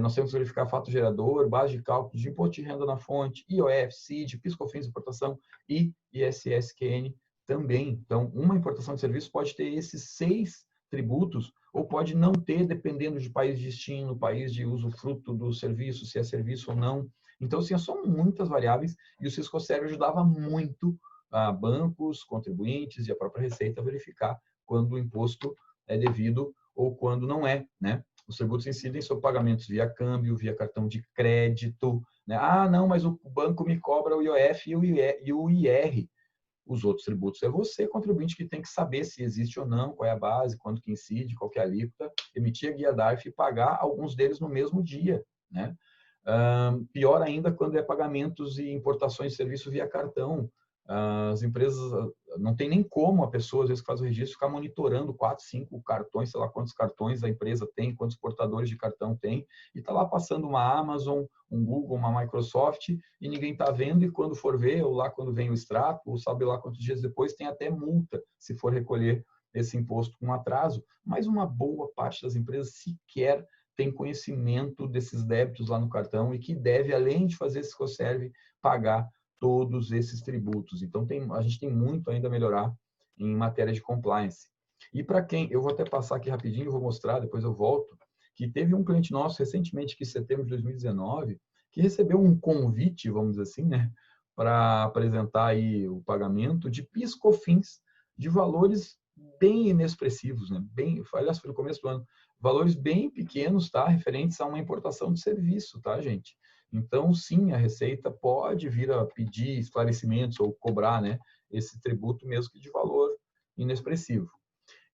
A: Nós temos que verificar fato gerador, base de cálculo de imposto de renda na fonte, IOF, CID, PIS, COFINS, importação e ISSQN também. Então, uma importação de serviço pode ter esses 6 tributos ou pode não ter, dependendo de país de destino, país de usufruto do serviço, se é serviço ou não. Então, assim, são muitas variáveis e o SCOSERV ajudava muito a bancos, contribuintes e a própria Receita a verificar quando o imposto é devido ou quando não é, né? Os tributos incidem sobre pagamentos via câmbio, via cartão de crédito, né? Ah, não, mas o banco me cobra o IOF e o IR. Os outros tributos é você, contribuinte, que tem que saber se existe ou não, qual é a base, quando que incide, qual que é a alíquota, emitir a guia DARF e pagar alguns deles no mesmo dia, né? Pior ainda quando é pagamentos e importações de serviço via cartão. As empresas, não tem nem como a pessoa, às vezes, que faz o registro, ficar monitorando 4, 5 cartões, sei lá quantos cartões a empresa tem, quantos portadores de cartão tem, e está lá passando uma Amazon, um Google, uma Microsoft, e ninguém está vendo, e quando for ver, ou lá quando vem o extrato, ou sabe lá quantos dias depois, tem até multa, se for recolher esse imposto com atraso. Mas uma boa parte das empresas sequer tem conhecimento desses débitos lá no cartão e que deve, além de fazer esse Scoserve, pagar todos esses tributos. Então, a gente tem muito ainda a melhorar em matéria de compliance. E para quem, eu vou até passar aqui rapidinho, vou mostrar, depois eu volto, que teve um cliente nosso recentemente, que em setembro de 2019, que recebeu um convite, vamos dizer assim, né, para apresentar aí o pagamento de PIS/COFINS de valores bem inexpressivos, né? Bem, aliás, foi no começo do ano, valores bem pequenos, tá? Referentes a uma importação de serviço, tá, gente? Então, sim, a Receita pode vir a pedir esclarecimentos ou cobrar, né, esse tributo mesmo que de valor inexpressivo.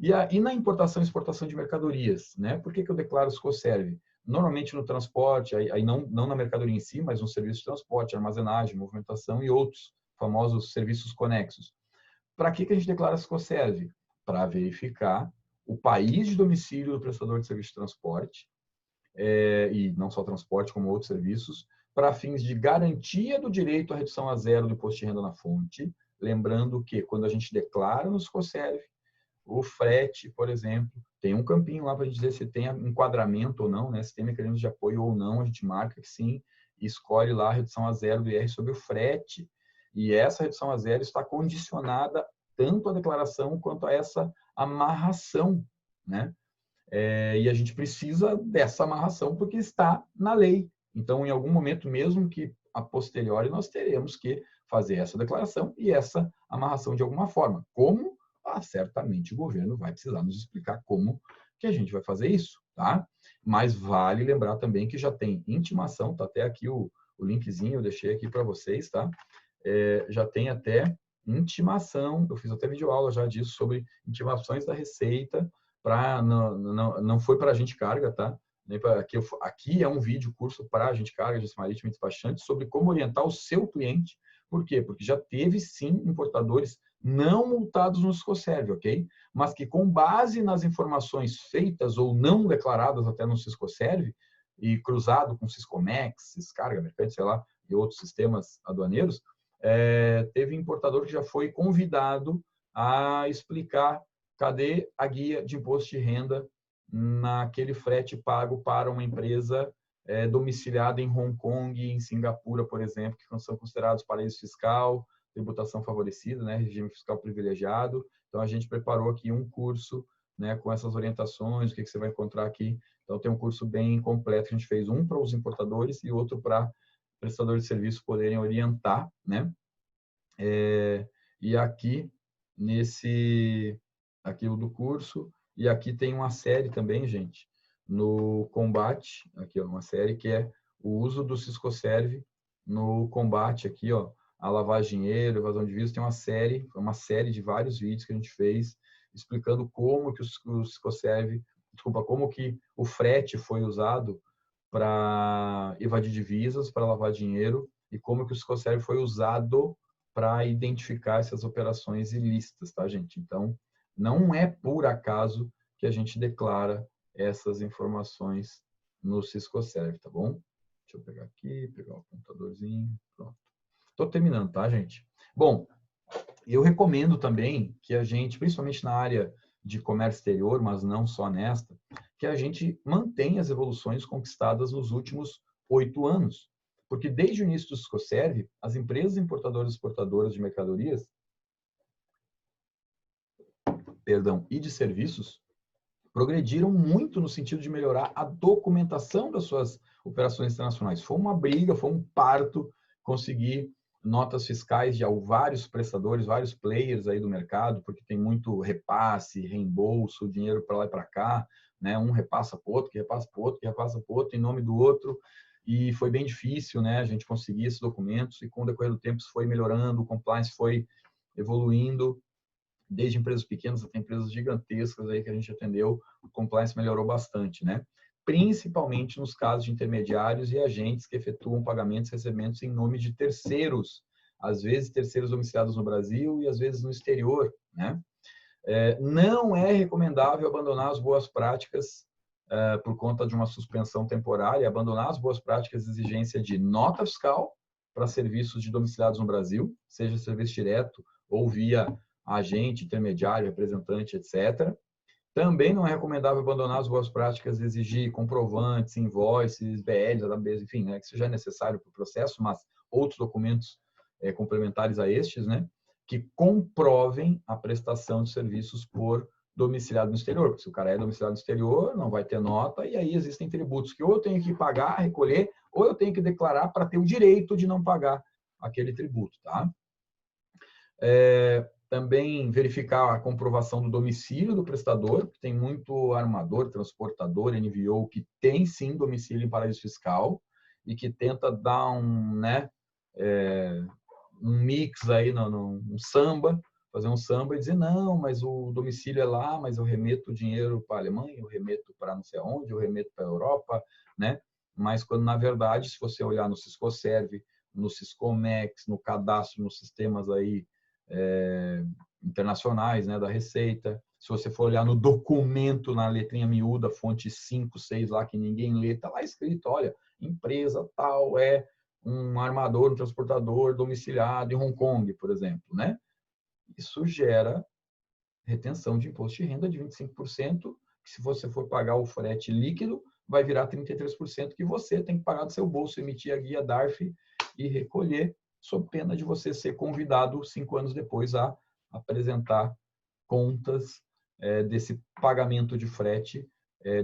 A: E na importação e exportação de mercadorias, né? Por que eu declaro Scoserve? Normalmente no transporte, aí não na mercadoria em si, mas no serviço de transporte, armazenagem, movimentação e outros famosos serviços conexos. Para que a gente declara Scoserve? Para verificar o país de domicílio do prestador de serviço de transporte, e não só transporte, como outros serviços, para fins de garantia do direito à redução a zero do imposto de renda na fonte. Lembrando que, quando a gente declara no Scoserve, o frete, por exemplo, tem um campinho lá para dizer se tem enquadramento ou não, né? Se tem mecanismo de apoio ou não, a gente marca que sim, e escolhe lá a redução a zero do IR sobre o frete. E essa redução a zero está condicionada tanto à declaração quanto a essa amarração, né? E a gente precisa dessa amarração porque está na lei. Então, em algum momento, mesmo que a posteriori, nós teremos que fazer essa declaração e essa amarração de alguma forma. Como? Certamente o governo vai precisar nos explicar como que a gente vai fazer isso, tá? Mas vale lembrar também que já tem intimação, tá até aqui o linkzinho, eu deixei aqui para vocês, tá? Já tem até intimação, eu fiz até videoaula já disso, sobre intimações da Receita, não foi para agente carga, tá? Aqui é um vídeo curso para agente carga, agência marítima e despachante, sobre como orientar o seu cliente. Por quê? Porque já teve, sim, importadores não multados no Scoserve, ok? Mas que, com base nas informações feitas ou não declaradas até no Scoserve, e cruzado com Siscomex, Siscarga, Mercante, sei lá, e outros sistemas aduaneiros, teve importador que já foi convidado a explicar cadê a guia de imposto de renda naquele frete pago para uma empresa domiciliada em Hong Kong, em Singapura, por exemplo, que são considerados paraíso fiscal, tributação favorecida, né, regime fiscal privilegiado. Então, a gente preparou aqui um curso, né, com essas orientações, o que você vai encontrar aqui. Então, tem um curso bem completo que a gente fez, um para os importadores e outro para prestadores de serviço poderem orientar, né? E aqui, aqui o do curso, e aqui tem uma série também, gente, no combate, aqui ó, uma série que é o uso do Scoserve no combate aqui, ó, a lavagem de dinheiro, evasão de divisas. Tem uma série de vários vídeos que a gente fez explicando como que o Scoserve, como que o frete foi usado para evadir divisas, para lavar dinheiro, e como que o Scoserve foi usado para identificar essas operações ilícitas, tá, gente? Então, não é por acaso que a gente declara essas informações no Scoserve, tá bom? Deixa eu pegar aqui, pegar o computadorzinho, pronto. Estou terminando, tá, gente? Bom, eu recomendo também que a gente, principalmente na área de comércio exterior, mas não só nesta, que a gente mantenha as evoluções conquistadas nos últimos 8 anos. Porque desde o início do Scoserve, as empresas importadoras e exportadoras de mercadorias e de serviços progrediram muito no sentido de melhorar a documentação das suas operações internacionais. Foi uma briga, foi um parto conseguir notas fiscais de vários prestadores, vários players aí do mercado, porque tem muito repasse, reembolso, dinheiro para lá e para cá, né? Um repassa para o outro, que repassa para o outro, que repassa para o outro, em nome do outro. e foi bem difícil, né, a gente conseguir esses documentos, e com o decorrer do tempo isso foi melhorando, o compliance foi evoluindo, desde empresas pequenas até empresas gigantescas aí que a gente atendeu, o compliance melhorou bastante, né? Principalmente nos casos de intermediários e agentes que efetuam pagamentos e recebimentos em nome de terceiros, às vezes terceiros domiciliados no Brasil e às vezes no exterior, né? Não é recomendável abandonar as boas práticas por conta de uma suspensão temporária, abandonar as boas práticas de exigência de nota fiscal para serviços de domiciliados no Brasil, seja serviço direto ou via agente, intermediário, representante, etc. Também não é recomendável abandonar as boas práticas de exigir comprovantes, invoices, BLs, AWBs, enfim, né, que isso já é necessário para o processo, mas outros documentos complementares a estes, né, que comprovem a prestação de serviços por domiciliado no exterior. Porque se o cara é domiciliado no exterior, não vai ter nota, e aí existem tributos que ou eu tenho que pagar, recolher, ou eu tenho que declarar para ter o direito de não pagar aquele tributo, tá? Também verificar a comprovação do domicílio do prestador, que tem muito armador, transportador, NVO, que tem sim domicílio em paraíso fiscal e que tenta dar um mix aí, um samba, fazer um samba e dizer, não, mas o domicílio é lá, mas eu remeto o dinheiro para a Alemanha, eu remeto para não sei aonde, eu remeto para a Europa, né? Mas quando, na verdade, se você olhar no Siscoserv, no Siscomex, no cadastro, nos sistemas aí internacionais, né, da Receita, se você for olhar no documento, na letrinha miúda, fonte 5, 6 lá, que ninguém lê, está lá escrito, olha, empresa tal é um armador, um transportador domiciliado em Hong Kong, por exemplo, né? Isso gera retenção de imposto de renda de 25%, que se você for pagar o frete líquido, vai virar 33%, que você tem que pagar do seu bolso, emitir a guia DARF e recolher, sob pena de você ser convidado 5 anos depois a apresentar contas desse pagamento de frete,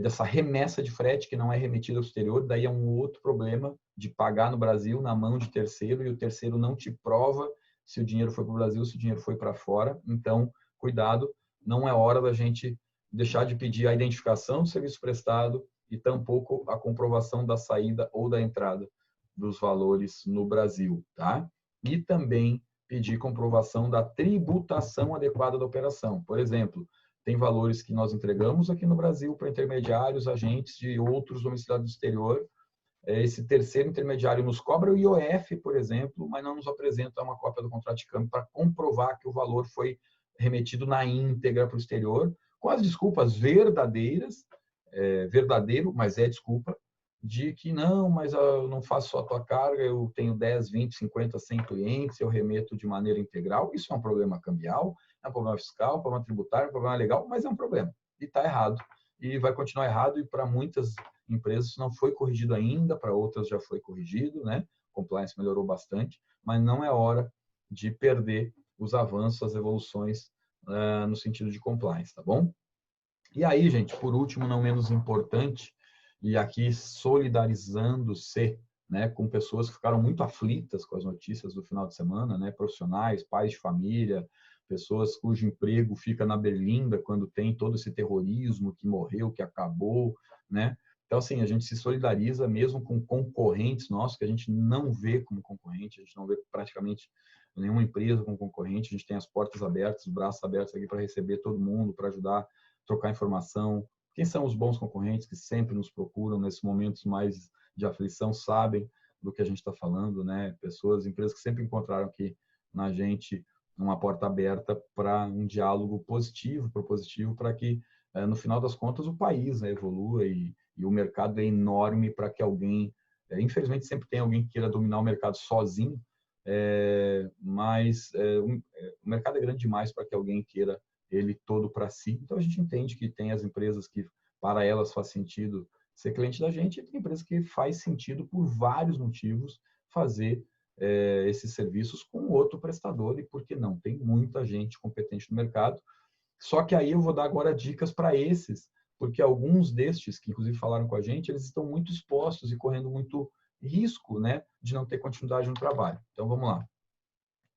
A: dessa remessa de frete que não é remetida ao exterior. Daí é um outro problema de pagar no Brasil na mão de terceiro, e o terceiro não te prova se o dinheiro foi para o Brasil, se o dinheiro foi para fora. Então, cuidado, não é hora da gente deixar de pedir a identificação do serviço prestado e tampouco a comprovação da saída ou da entrada dos valores no Brasil, tá? E também pedir comprovação da tributação adequada da operação. Por exemplo, tem valores que nós entregamos aqui no Brasil para intermediários, agentes de outros domiciliados do exterior. Esse terceiro intermediário nos cobra o IOF, por exemplo, mas não nos apresenta uma cópia do contrato de câmbio para comprovar que o valor foi remetido na íntegra para o exterior, com as desculpas verdadeiras, verdadeiro, mas é desculpa, de que não, mas eu não faço só a tua carga, eu tenho 10, 20, 50, 100 clientes, eu remeto de maneira integral. Isso é um problema cambial, é um problema fiscal, é um problema tributário, é um problema legal, mas é um problema. E está errado. E vai continuar errado, e para muitas empresas não foi corrigido ainda, para outras já foi corrigido, né? O compliance melhorou bastante, mas não é hora de perder os avanços, as evoluções no sentido de compliance, tá bom? E aí, gente, por último, não menos importante, e aqui solidarizando-se, né, com pessoas que ficaram muito aflitas com as notícias do final de semana, né, profissionais, pais de família, pessoas cujo emprego fica na berlinda quando tem todo esse terrorismo que morreu, que acabou, né? Então, assim, a gente se solidariza mesmo com concorrentes nossos, que a gente não vê como concorrente, a gente não vê praticamente nenhuma empresa como concorrente, a gente tem as portas abertas, os braços abertos aqui para receber todo mundo, para ajudar, trocar informação. Quem são os bons concorrentes que sempre nos procuram nesses momentos mais de aflição, sabem do que a gente está falando, né? Pessoas, empresas que sempre encontraram aqui na gente uma porta aberta para um diálogo positivo, propositivo, para que, no final das contas, o país, né, evolua e o mercado é enorme para que alguém... infelizmente, sempre tem alguém que queira dominar o mercado sozinho, mas o mercado é grande demais para que alguém queira ele todo para si. Então, a gente entende que tem as empresas que, para elas, faz sentido ser cliente da gente, e tem empresas que faz sentido, por vários motivos, fazer esses serviços com outro prestador, e por que não? Tem muita gente competente no mercado. Só que aí eu vou dar agora dicas para esses, porque alguns destes, que inclusive falaram com a gente, eles estão muito expostos e correndo muito risco, né, de não ter continuidade no trabalho. Então, vamos lá.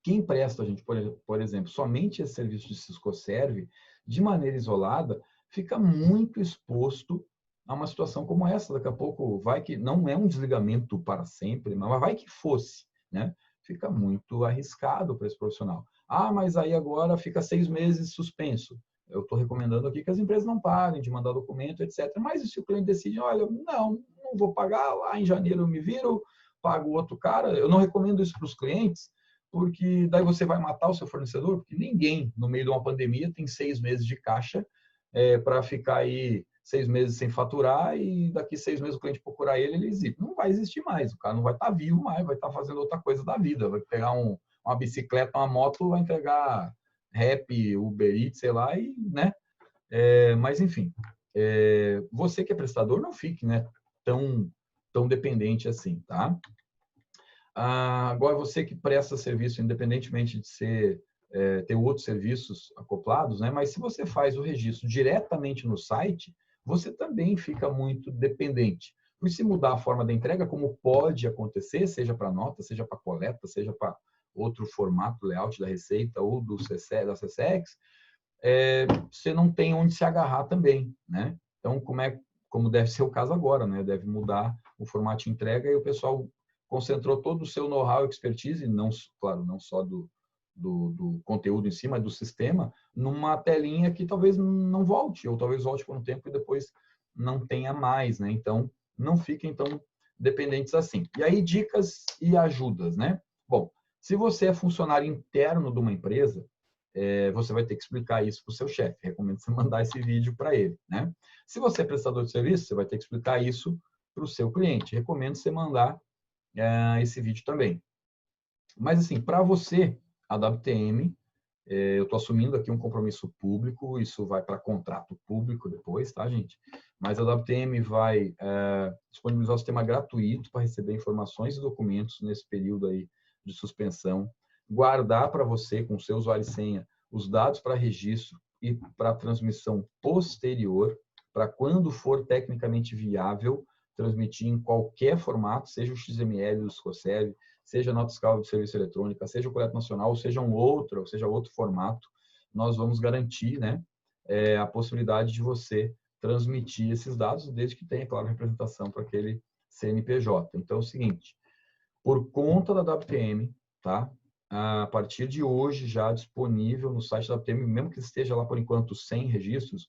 A: Quem presta, gente, por exemplo, somente esse serviço de Siscoserv, de maneira isolada, fica muito exposto a uma situação como essa. Daqui a pouco vai que não é um desligamento para sempre, mas vai que fosse, né? Fica muito arriscado para esse profissional. Ah, mas aí agora fica 6 meses suspenso. Eu estou recomendando aqui que as empresas não parem de mandar documento, etc. Mas e se o cliente decide, olha, não vou pagar, lá em janeiro eu me viro, pago outro cara. Eu não recomendo isso para os clientes, porque daí você vai matar o seu fornecedor, porque ninguém, no meio de uma pandemia, tem 6 meses de caixa para ficar aí 6 meses sem faturar e daqui 6 meses o cliente procurar ele existe. Não vai existir mais, o cara não vai estar vivo mais, vai estar fazendo outra coisa da vida, vai pegar uma bicicleta, uma moto, vai entregar Rap, Uber Eats, sei lá, e, né? Mas, enfim, você que é prestador, não fique, né, tão dependente assim, tá? Agora, você que presta serviço, independentemente de ter outros serviços acoplados, né? Mas se você faz o registro diretamente no site, você também fica muito dependente. E se mudar a forma da entrega, como pode acontecer, seja para nota, seja para coleta, seja para outro formato, layout da Receita ou da CSEX, você não tem onde se agarrar também, né? Então, como deve ser o caso agora, né? Deve mudar o formato de entrega e o pessoal concentrou todo o seu know-how e expertise, não, claro, não só do conteúdo em si, mas do sistema, numa telinha que talvez não volte, ou talvez volte por um tempo e depois não tenha mais, né? Então, não fiquem tão dependentes assim. E aí, dicas e ajudas, né? Bom, se você é funcionário interno de uma empresa, você vai ter que explicar isso para o seu chefe. Recomendo você mandar esse vídeo para ele, né? Se você é prestador de serviço, você vai ter que explicar isso para o seu cliente. Recomendo você mandar esse vídeo também. Mas, assim, para você, a WTM, eu estou assumindo aqui um compromisso público, isso vai para contrato público depois, tá, gente? Mas a WTM vai disponibilizar o sistema gratuito para receber informações e documentos nesse período aí de suspensão, guardar para você, com seu usuário e senha, os dados para registro e para transmissão posterior, para quando for tecnicamente viável, transmitir em qualquer formato, seja o XML, o SCOSEV, seja a nota fiscal de serviço eletrônica, seja o coleta nacional, ou seja outro formato, nós vamos garantir, né, a possibilidade de você transmitir esses dados, desde que tenha, claro, representação para aquele CNPJ. Então, é o seguinte, por conta da WTM, tá? A partir de hoje, já disponível no site da WTM, mesmo que esteja lá por enquanto sem registros,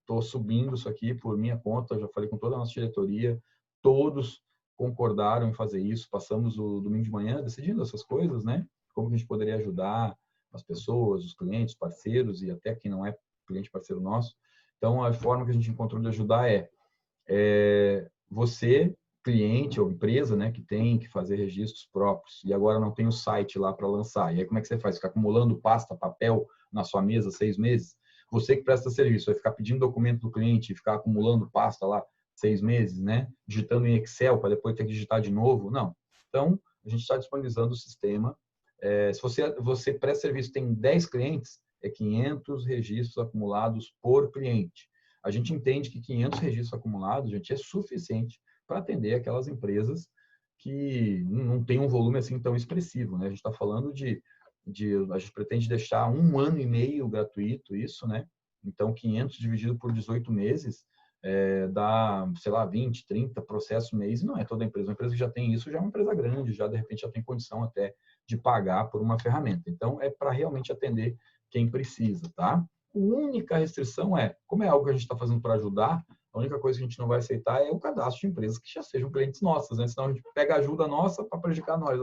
A: estou subindo isso aqui por minha conta, já falei com toda a nossa diretoria, todos concordaram em fazer isso, passamos o domingo de manhã decidindo essas coisas, né? Como que a gente poderia ajudar as pessoas, os clientes, parceiros e até quem não é cliente parceiro nosso. Então, a forma que a gente encontrou de ajudar você, cliente ou empresa, né, que tem que fazer registros próprios e agora não tem o site lá para lançar. E aí como é que você faz? Ficar acumulando pasta, papel na sua mesa 6 meses? Você que presta serviço vai ficar pedindo documento do cliente e ficar acumulando pasta lá 6 meses, né? Digitando em Excel para depois ter que digitar de novo? Não. Então, a gente está disponibilizando o sistema. Se você presta serviço tem 10 clientes, 500 registros acumulados por cliente. A gente entende que 500 registros acumulados, gente, é suficiente para atender aquelas empresas que não tem um volume assim tão expressivo, né? A gente está falando a gente pretende deixar 1 ano e meio gratuito isso, né? Então, 500 dividido por 18 meses dá, sei lá, 20, 30 processos mês, e não é toda empresa. Uma empresa que já tem isso já é uma empresa grande, já de repente já tem condição até de pagar por uma ferramenta. Então, é para realmente atender quem precisa, tá? A única restrição como é algo que a gente está fazendo para ajudar, a única coisa que a gente não vai aceitar é o cadastro de empresas que já sejam clientes nossas, né? Senão a gente pega ajuda nossa para prejudicar nós,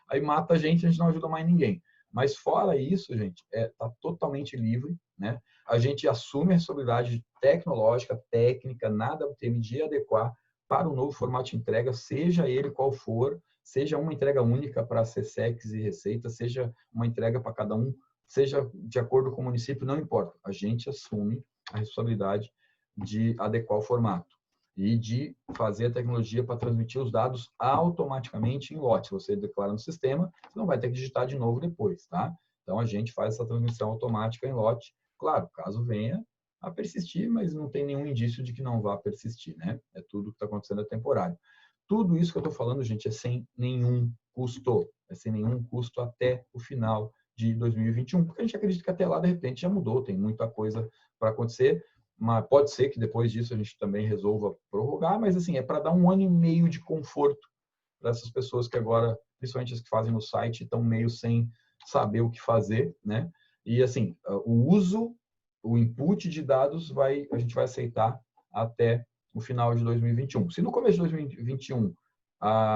A: aí mata a gente não ajuda mais ninguém. Mas fora isso, gente, está totalmente livre, né? A gente assume a responsabilidade tecnológica, técnica, nada WTM de adequar para o novo formato de entrega, seja ele qual for, seja uma entrega única para CSEX e Receita, seja uma entrega para cada um, seja de acordo com o município, não importa. A gente assume a responsabilidade de adequar o formato e de fazer a tecnologia para transmitir os dados automaticamente em lote. Você declara no sistema, você não vai ter que digitar de novo depois, tá? Então, a gente faz essa transmissão automática em lote. Claro, caso venha a persistir, mas não tem nenhum indício de que não vá persistir, né? Tudo que está acontecendo é temporário. Tudo isso que eu estou falando, gente, é sem nenhum custo. É sem nenhum custo até o final de 2021, porque a gente acredita que até lá, de repente, já mudou, tem muita coisa para acontecer, mas pode ser que depois disso a gente também resolva prorrogar, mas assim, é para dar 1 ano e meio de conforto para essas pessoas que agora, principalmente as que fazem no site, estão meio sem saber o que fazer, né? E assim, o uso, o input de dados a gente vai aceitar até o final de 2021. Se no começo de 2021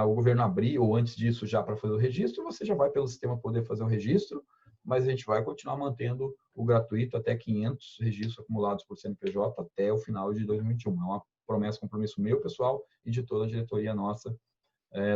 A: o governo abrir, ou antes disso já para fazer o registro, você já vai pelo sistema poder fazer o registro, mas a gente vai continuar mantendo o gratuito até 500 registros acumulados por CNPJ até o final de 2021. É uma promessa, compromisso meu, pessoal, e de toda a diretoria nossa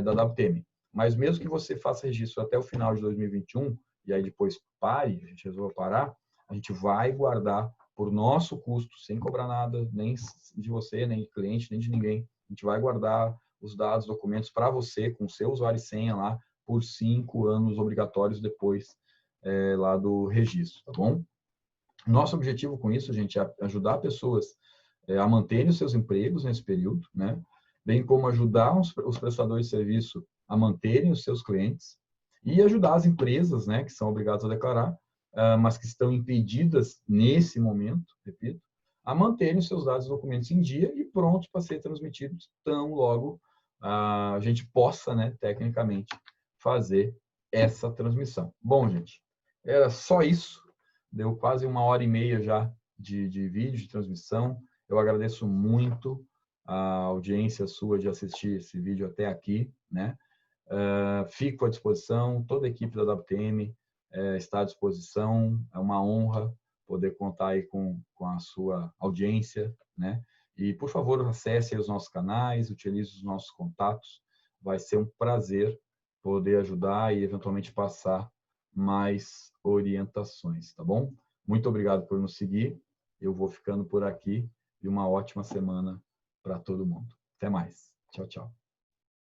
A: da WTM. Mas mesmo que você faça registro até o final de 2021, e aí depois pare, a gente resolva parar, a gente vai guardar por nosso custo, sem cobrar nada, nem de você, nem de cliente, nem de ninguém. A gente vai guardar os dados, documentos para você, com seu usuário e senha lá, por 5 anos obrigatórios depois lá do registro, tá bom? Nosso objetivo com isso, gente, é ajudar pessoas a manterem os seus empregos nesse período, né? Bem como ajudar os prestadores de serviço a manterem os seus clientes e ajudar as empresas, né, que são obrigadas a declarar, mas que estão impedidas nesse momento, repito, a manterem os seus dados e documentos em dia e prontos para ser transmitidos tão logo a gente possa, né, tecnicamente, fazer essa transmissão. Bom, gente, era só isso. Deu quase 1h30 já de vídeo, de transmissão. Eu agradeço muito a audiência sua de assistir esse vídeo até aqui, né? Fico à disposição, toda a equipe da WTM está à disposição. É uma honra poder contar aí com a sua audiência, né? E, por favor, acesse os nossos canais, utilize os nossos contatos. Vai ser um prazer poder ajudar e, eventualmente, passar mais orientações, tá bom? Muito obrigado por nos seguir. Eu vou ficando por aqui e uma ótima semana para todo mundo. Até mais. Tchau, tchau.